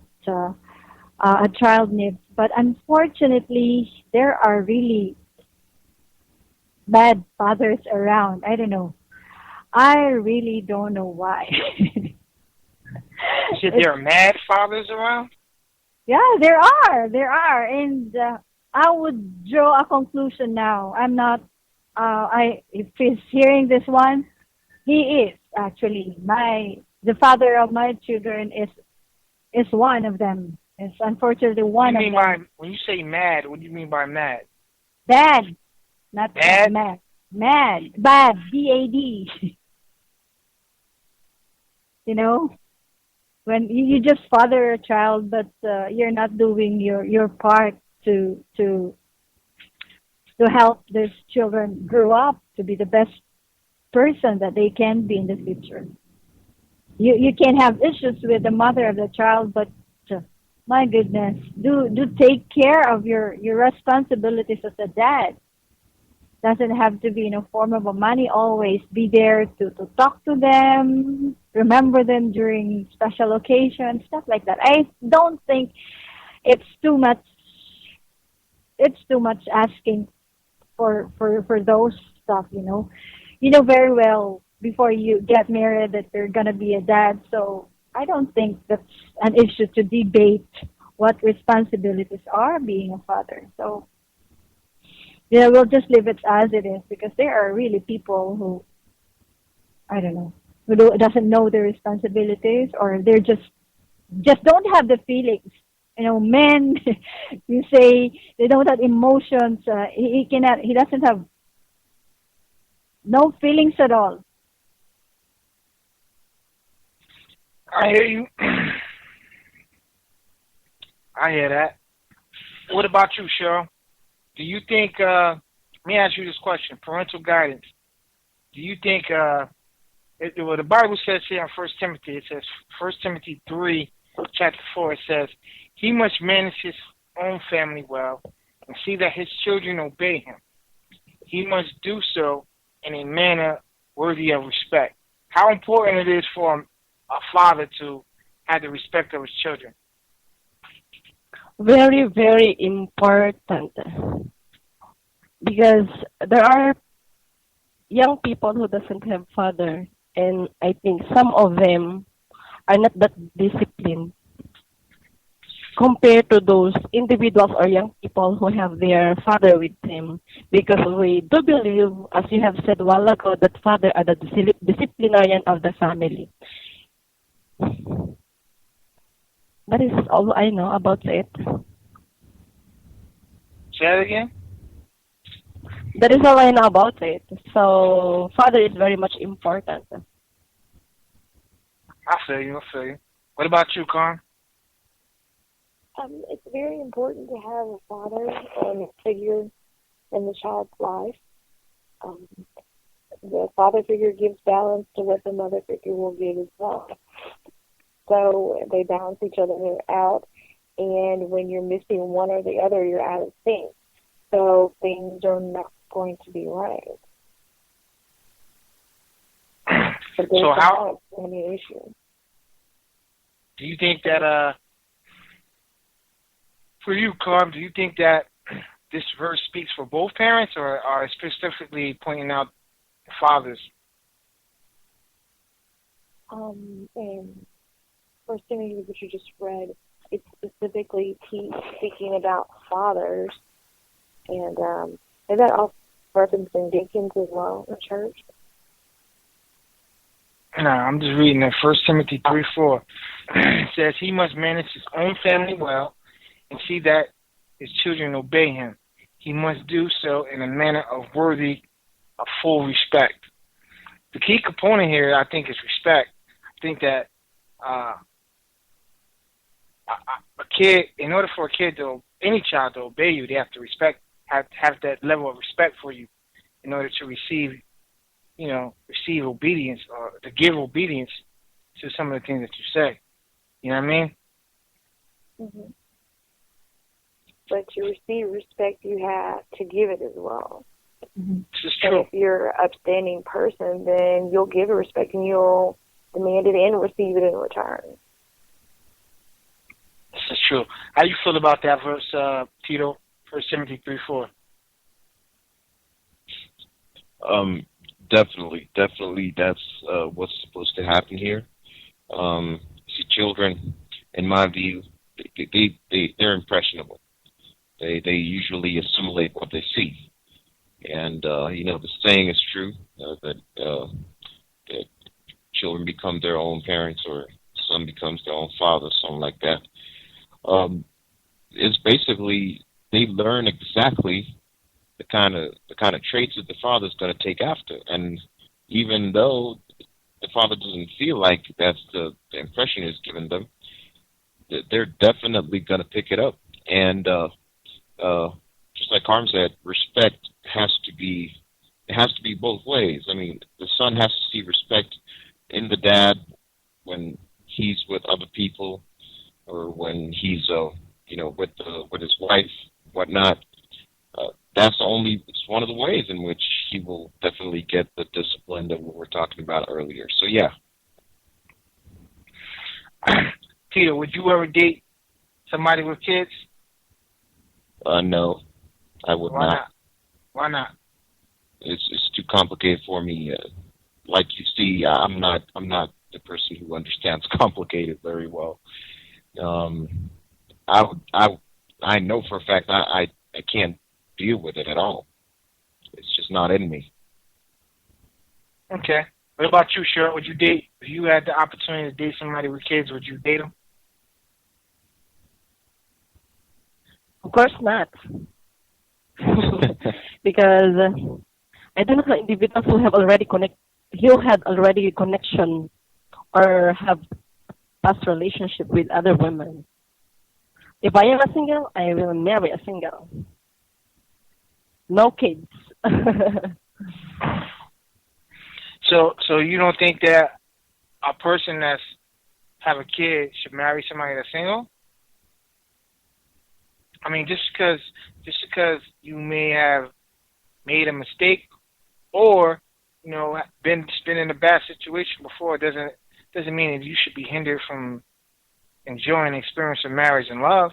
a child needs. But unfortunately, there are really bad fathers around. I don't know. I really don't know why. You said there are mad fathers around? Yeah, there are. And I would draw a conclusion now. I'm not, if he's hearing this one, he is actually the father of my children is one of them. It's unfortunately one of them. When you say mad, what do you mean by mad? Bad, not bad. Mad. Bad. BAD. when you just father a child, but you're not doing your part to help these children grow up to be the best person that they can be in the future. You can have issues with the mother of the child, but my goodness, do take care of your responsibilities as a dad. Doesn't have to be in a form of a money. Always be there to talk to them, remember them during special occasions, stuff like that. I don't think it's too much. It's too much asking for those stuff. You know very well before you get married that you're gonna be a dad. So I don't think that's an issue to debate what responsibilities are being a father. So yeah, we'll just leave it as it is because there are really people who, I don't know, doesn't know their responsibilities or they're just don't have the feelings. Men, you say they don't have emotions. He doesn't have no feelings at all. I hear you. I hear that. What about you, Cheryl? Do you think, let me ask you this question, parental guidance. Do you think, the Bible says here in 1 Timothy, it says, 1 Timothy 3, chapter 4, it says, he must manage his own family well and see that his children obey him. He must do so in a manner worthy of respect. How important it is for a father to have the respect of his children. Very, very important. Because there are young people who doesn't have father, and I think some of them are not that disciplined compared to those individuals or young people who have their father with them. Because we do believe, as you have said a while ago, that father are the disciplinarian of the family. That is all I know about it. Say that again? That is all I know about it. So, father is very much important. I feel you. What about you, Con? It's very important to have a father and a figure in the child's life. The father figure gives balance to what the mother figure will give as well. So they balance each other out, and when you're missing one or the other, you're out of sync. So things are not going to be right. So how it's going to be an issue. Do you think that, for you, Carm, do you think that this verse speaks for both parents or are specifically pointing out fathers? And First Timothy, which you just read, it's specifically speaking about fathers, and that also referencing deacons as well in church. No, I'm just reading that 1 Timothy 3:4. It says he must manage his own family well and see that his children obey him. He must do so in a manner worthy of full respect. The key component here, I think, is respect. I think that a kid, in order for a kid any child to obey you, they have to have that level of respect for you in order to receive obedience or to give obedience to some of the things that you say. You know what I mean? Mm-hmm. But to receive respect, you have to give it as well. Mm-hmm. This is and true. if you're an upstanding person, then you'll give it respect and you'll demand it and receive it in return. This is true. How do you feel about that verse, Tito? 1 Timothy 3:4. Definitely, that's what's supposed to happen here. See, children, in my view, they're impressionable. They usually assimilate what they see, and the saying is true that children become their own parents, or son becomes their own father, something like that. It's basically they learn exactly the kind of traits that the father's going to take after, and even though the father doesn't feel like that's the impression is given them, they're definitely going to pick it up. And just like Carm said, respect has to be both ways. I mean, the son has to see respect in the dad when he's with other people, or when he's with his wife, whatnot. It's one of the ways in which he will definitely get the discipline that we were talking about earlier. So yeah. Tito, would you ever date somebody with kids? No, I would not. Why not? It's too complicated for me. Like you see, I'm not the person who understands complicated very well. I know for a fact I can't deal with it at all. It's just not in me. Okay. What about you, Cheryl? Would you date, if you had the opportunity to date somebody with kids, would you date them? Of course not. Because I don't know individuals who have already connection or have past relationship with other women. If I am a single, I will marry a single. No kids. So you don't think that a person that's have a kid should marry somebody that's single? I mean, just because you may have made a mistake, or been in a bad situation before, doesn't mean that you should be hindered from enjoying the experience of marriage and love.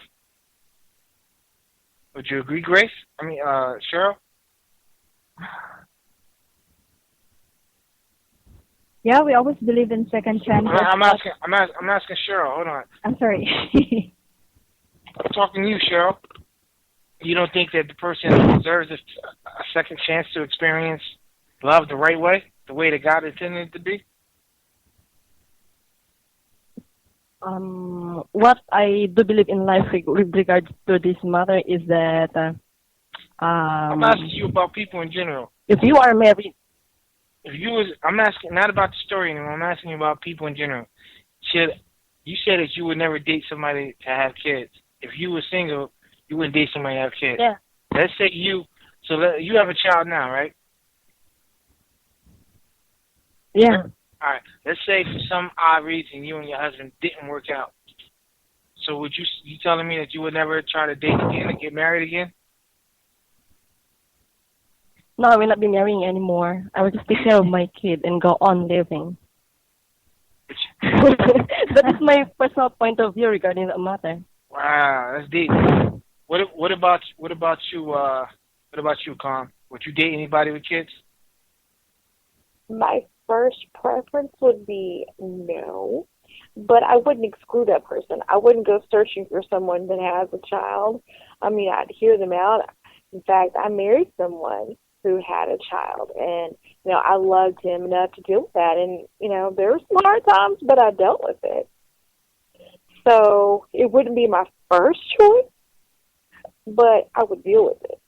Would you agree, Grace? I mean, Cheryl? Yeah, we always believe in second chance. I'm asking Cheryl. Hold on. I'm sorry. I'm talking to you, Cheryl. You don't think that the person deserves a second chance to experience love the right way, the way that God intended it to be? What I do believe in life with regards to this matter is that I'm asking you about people in general. If you are married, I'm asking not about the story anymore. I'm asking you about people in general. You said that you would never date somebody to have kids. If you were single, you wouldn't date somebody to have kids. Yeah. Let's say you have a child now, right? Yeah. All right. Let's say for some odd reason you and your husband didn't work out. So would you telling me that you would never try to date again and get married again? No, I will not be marrying anymore. I will just take care of my kid and go on living. That is my personal point of view regarding the matter. Wow, that's deep. What about you? What about you, Con? Would you date anybody with kids? My first preference would be no, but I wouldn't exclude that person. I wouldn't go searching for someone that has a child. I mean, I'd hear them out. In fact, I married someone who had a child, and I loved him enough to deal with that. And there were some hard times, but I dealt with it. So it wouldn't be my first choice, but I would deal with it.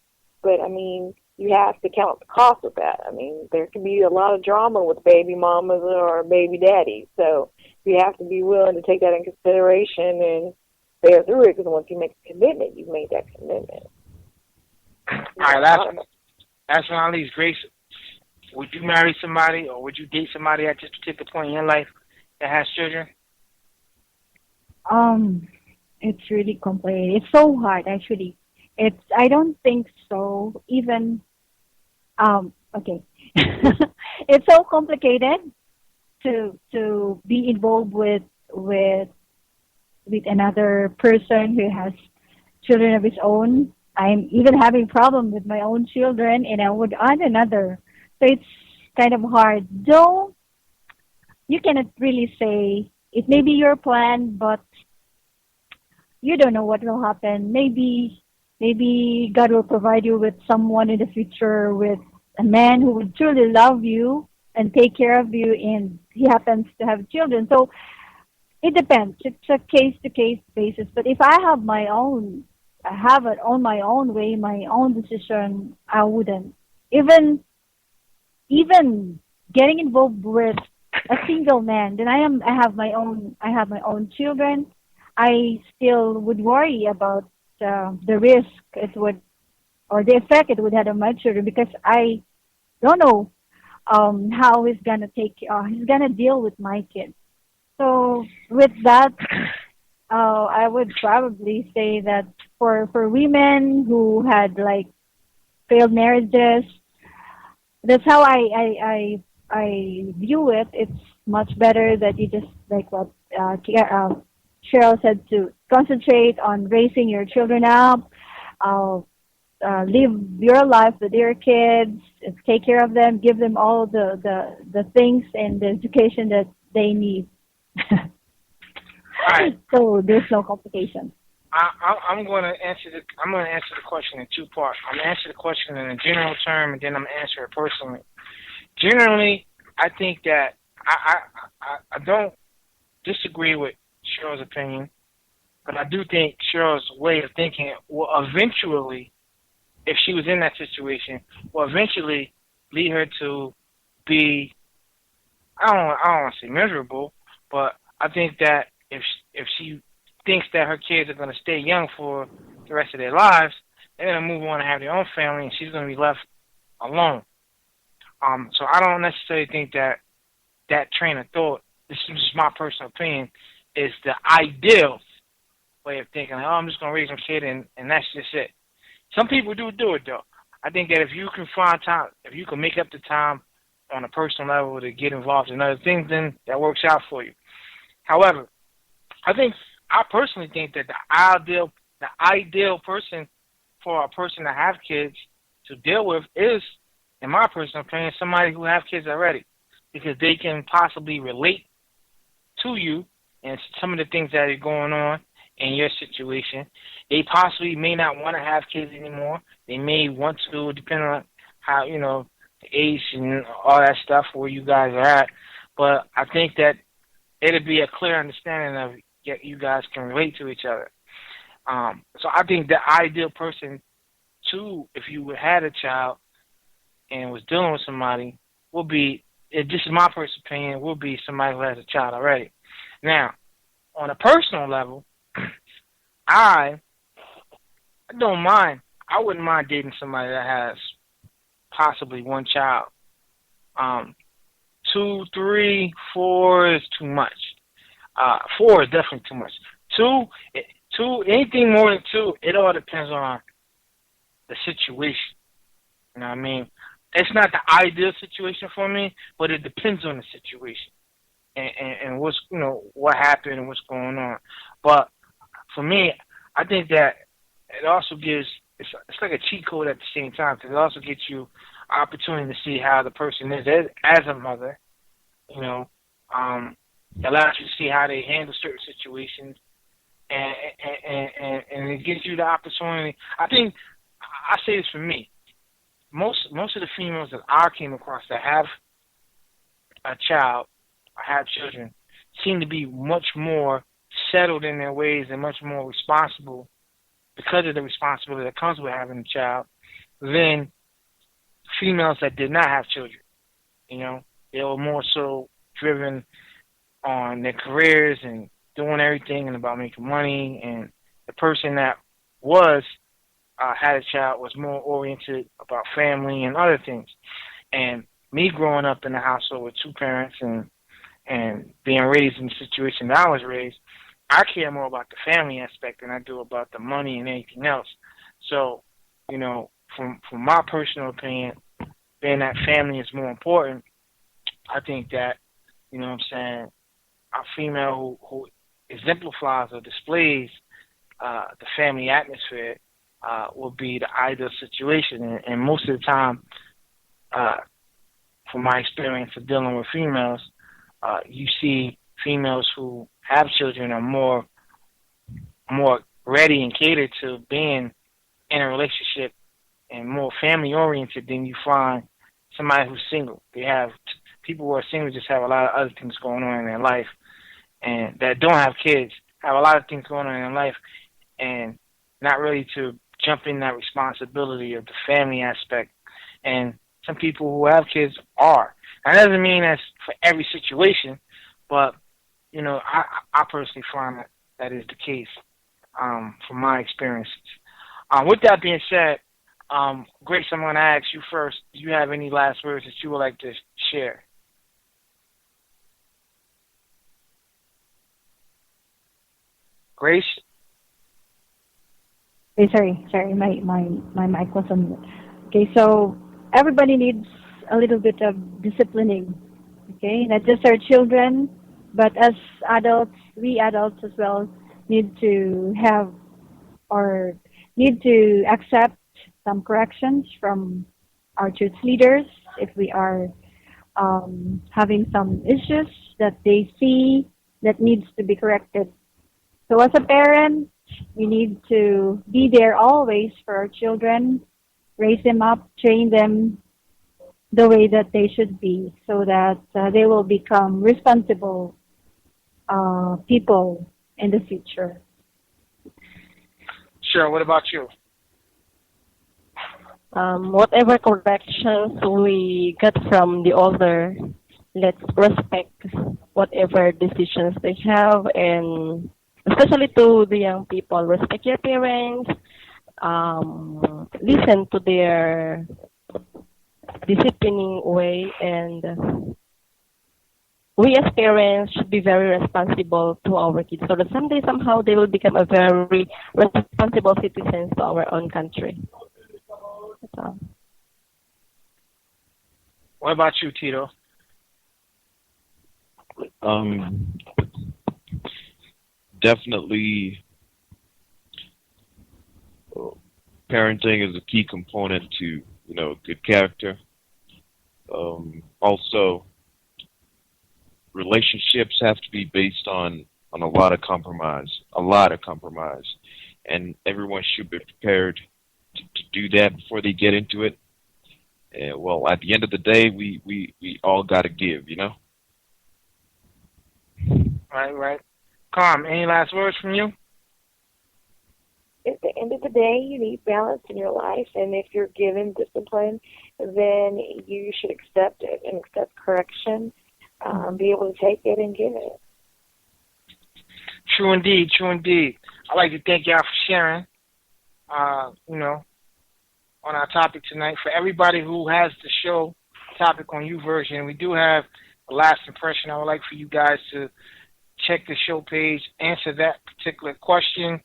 But I mean, you have to count the cost of that. I mean, there can be a lot of drama with baby mamas or baby daddies. So you have to be willing to take that in consideration and bear through it, because once you make a commitment, you've made that commitment. All right, last one, least, Grace. Would you marry somebody, or would you date somebody at this particular point in your life that has children? It's really complicated. It's so hard, actually. I don't think so. Even, okay. It's so complicated to be involved with another person who has children of his own. I'm even having problem with my own children, and I would add another. So it's kind of hard. Though you cannot really say it may be your plan, but you don't know what will happen. Maybe God will provide you with someone in the future, with a man who would truly love you and take care of you, and he happens to have children. So it depends. It's a case-to-case basis. But if I have it on my own way, my own decision, I wouldn't. Even getting involved with a single man, then I have my own children, I still would worry about the risk it would or the effect it would have on my children because I don't know how he's gonna deal with my kids. So with that, I would probably say that for women who had like failed marriages, that's how I view it. It's much better that you just like what Cheryl said, to concentrate on raising your children up, live your life with your kids, take care of them, give them all the things and the education that they need. All right. So there's no complication. I'm going to answer the question in two parts. I'm going to answer the question in a general term, and then I'm going to answer it personally. Generally, I think that I don't disagree with Cheryl's opinion, but I do think Cheryl's way of thinking will eventually, if she was in that situation, will eventually lead her to be, I don't want to say miserable, but I think that if she thinks that her kids are going to stay young for the rest of their lives, they're going to move on and have their own family, and she's going to be left alone. So I don't necessarily think that train of thought, this is just my personal opinion, is the ideal way of thinking. Like, oh, I'm just going to raise my kid, and that's just it. Some people do it, though. I think that if you can find time, if you can make up the time on a personal level to get involved in other things, then that works out for you. However, I personally think that the ideal person for a person to have kids to deal with is, in my personal opinion, somebody who have kids already, because they can possibly relate to you and some of the things that are going on in your situation. They possibly may not want to have kids anymore. They may want to, depending on how, the age and all that stuff where you guys are at. But I think that it'll be a clear understanding of you guys can relate to each other. So I think the ideal person to, if you had a child and was dealing with somebody, will be, this is my personal opinion, will be somebody who has a child already. Now, on a personal level, I don't mind. I wouldn't mind dating somebody that has possibly one child. 2, 3, 4 is too much. 4 is definitely too much. 2, anything more than 2, it all depends on the situation. You know what I mean? It's not the ideal situation for me, but it depends on the situation and what's, what happened and what's going on. But for me, I think that it also gives, it's like a cheat code at the same time, because it also gets you opportunity to see how the person is as a mother. It allows you to see how they handle certain situations, and it gives you the opportunity. I think I say this for me. Most of the females that I came across that have a child or have children seem to be much more settled in their ways and much more responsible because of the responsibility that comes with having a child than females that did not have children. They were more so driven on their careers and doing everything and about making money, and the person that had a child was more oriented about family and other things. And me growing up in a household with 2 parents and being raised in the situation that I was raised, I care more about the family aspect than I do about the money and anything else. So, from my personal opinion, being that family is more important, I think that, a female who exemplifies or displays the family atmosphere will be the ideal situation. And most of the time, from my experience of dealing with females, you see females who have children are more ready and catered to being in a relationship and more family oriented than you find somebody who's single. People who are single just have a lot of other things going on in their life, and that don't have kids have a lot of things going on in their life, and not ready to jump in that responsibility of the family aspect. And some people who have kids are. That doesn't mean that's for every situation, but you know, I personally find that is the case from my experiences. With that being said, Grace, I'm going to ask you first. Do you have any last words that you would like to share? Grace? Hey, sorry, my mic was on mute. Okay, so everybody needs a little bit of disciplining. Okay, not just our children, but as adults, we adults as well need to have or need to accept some corrections from our church leaders if we are having some issues that they see that needs to be corrected. So as a parent, we need to be there always for our children, raise them up, train them the way that they should be so that they will become responsible people in the future. Sure, what about you? Whatever corrections we get from the older, let's respect whatever decisions they have, and especially to the young people, respect your parents, listen to their disciplining way, and we as parents should be very responsible to our kids so that someday, somehow, they will become a very responsible citizens to our own country. So. What about you, Tito? Definitely, parenting is a key component to, good character. Also, relationships have to be based on a lot of compromise, and everyone should be prepared to do that before they get into it. Well, at the end of the day, we all got to give, Right. Calm, any last words from you? At the end of the day, you need balance in your life, and if you're given discipline, then you should accept it and accept correction, be able to take it and give it. True indeed. I'd like to thank y'all for sharing, on our topic tonight. For everybody who has the show topic on YouVersion, we do have a last impression. I would like for you guys to check the show page, answer that particular question.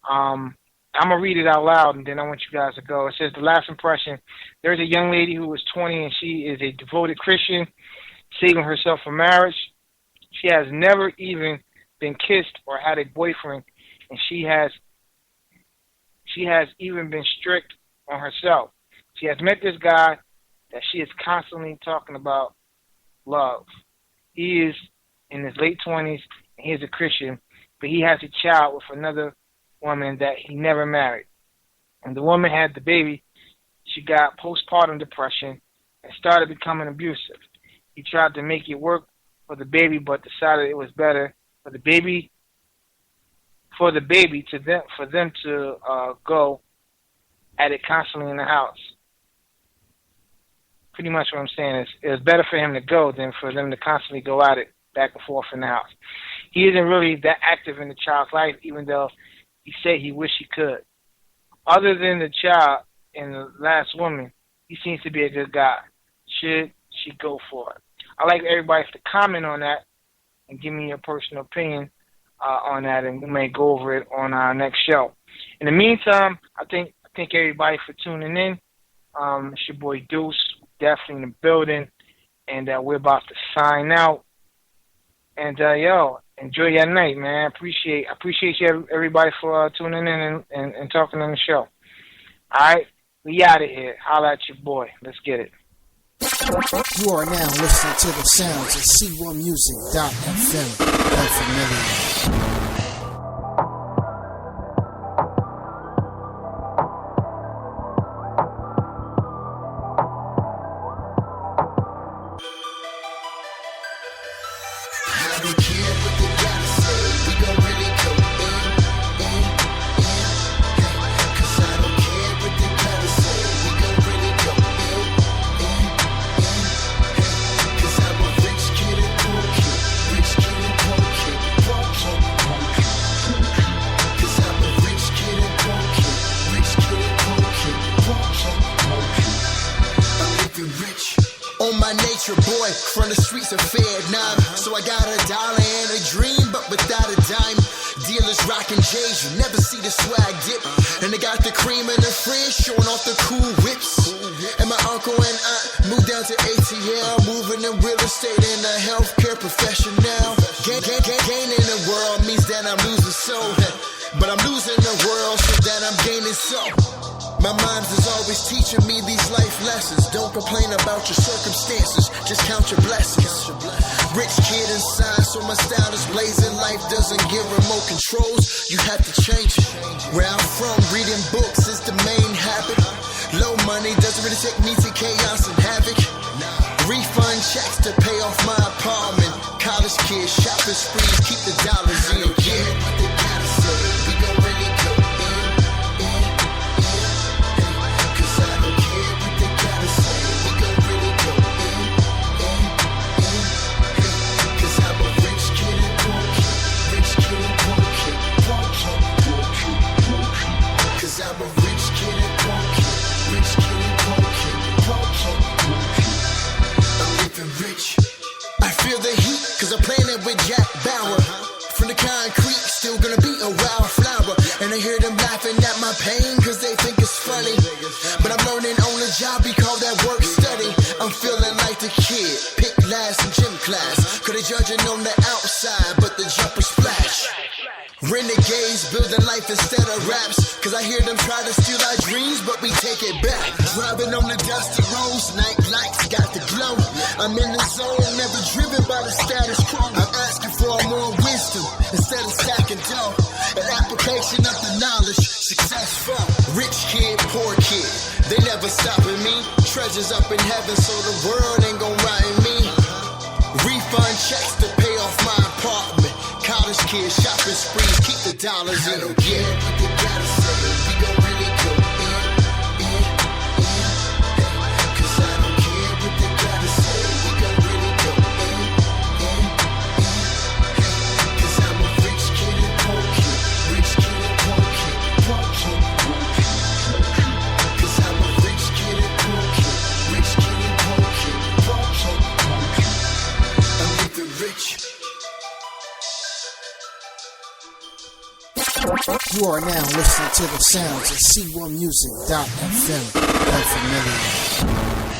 I'm going to read it out loud, and then I want you guys to go. It says, the last impression, there's a young lady who is 20, and she is a devoted Christian, saving herself for marriage. She has never even been kissed or had a boyfriend, and she has even been strict on herself. She has met this guy that she is constantly talking about love. He is in his late 20s, and he is a Christian, but he has a child with another woman that he never married. And the woman had the baby. She got postpartum depression and started becoming abusive. He tried to make it work for the baby, but decided it was better for the baby for them to go at it constantly in the house. Pretty much what I'm saying is it was better for him to go than for them to constantly go at it back and forth in the house. He isn't really that active in the child's life, even though he said he wished he could. Other than the child and the last woman, he seems to be a good guy. Should she go for it? I'd like everybody to comment on that and give me your personal opinion on that, and we may go over it on our next show. In the meantime, I thank everybody for tuning in. It's your boy Deuce, definitely in the building, and we're about to sign out. And enjoy your night, man. I appreciate you, everybody, for tuning in and talking on the show. All right, we out of here. Holla at your boy. Let's get it. You are now listening to the sounds of C1Music.fm. Unfamiliar. Rich country boy from the streets of Vietnam. So I got $1 and a dream, but without a dime. Dealers rocking J's, you never see the swag dip. And they got the cream in the fridge, showing off the cool whips. And my uncle and aunt moved down to ATL, moving in real estate and a healthcare professional. Gaining the world means that I'm losing soul, but I'm losing the world so that I'm gaining soul. My mind is always teaching me these life lessons. Don't complain about your circumstances, just count your blessings. Rich kid inside, so my style is blazing. Life doesn't give remote controls, you have to change it. Where I'm from, reading books is the main habit. Low money doesn't really take me to chaos and havoc. Refund checks to pay off my apartment. College kids, shopping sprees, keep the dollars in. Yeah, what they gotta say, we gon' really go in. Cause I don't care what they gotta say, we gon' really go in. Cause I'm a rich kid and poor kid, rich kid and poor kid, poor kid, poor kid, poor kid. Cause I'm a rich kid and poor kid, rich kid and poor kid, poor kid, poor kid. I'm living rich. I feel the heat, cause I'm playing it with Jack Bauer. From the concrete, still gonna be a wildflower. And I hear them laughing at my pain, cause they think it's funny. But I'm learning on the job, we call that work study. I'm feeling like the kid, pick last in gym class. Cause they judging on the outside, but the jumper splash. Renegades building life instead of raps. Cause I hear them try to steal our dreams, but we take it back. Driving on the dusty roads, night lights got the glow. I'm in the zone, never driven by the status quo. I'm asking for more wisdom instead of stacking dough. An application of the knowledge, successful. Rich kid, poor kid, they never stopping me. Treasures up in heaven, so the world ain't gon' ride me. Refund checks to pay off my apartment. College kids, shopping sprees, keep the dollars in. I don't care what they gotta say, we gon' really go in. Cause I don't care what they gotta say, we gon' really go in. Cause I'm a rich kid and poor kid, rich kid and poor kid, poor kid, poor kid. Cause I'm a rich kid and poor kid, rich kid and poor kid, poor kid, poor kid. I'm living rich. You are now listening to the sounds of C1Music.fm. Unfamiliar.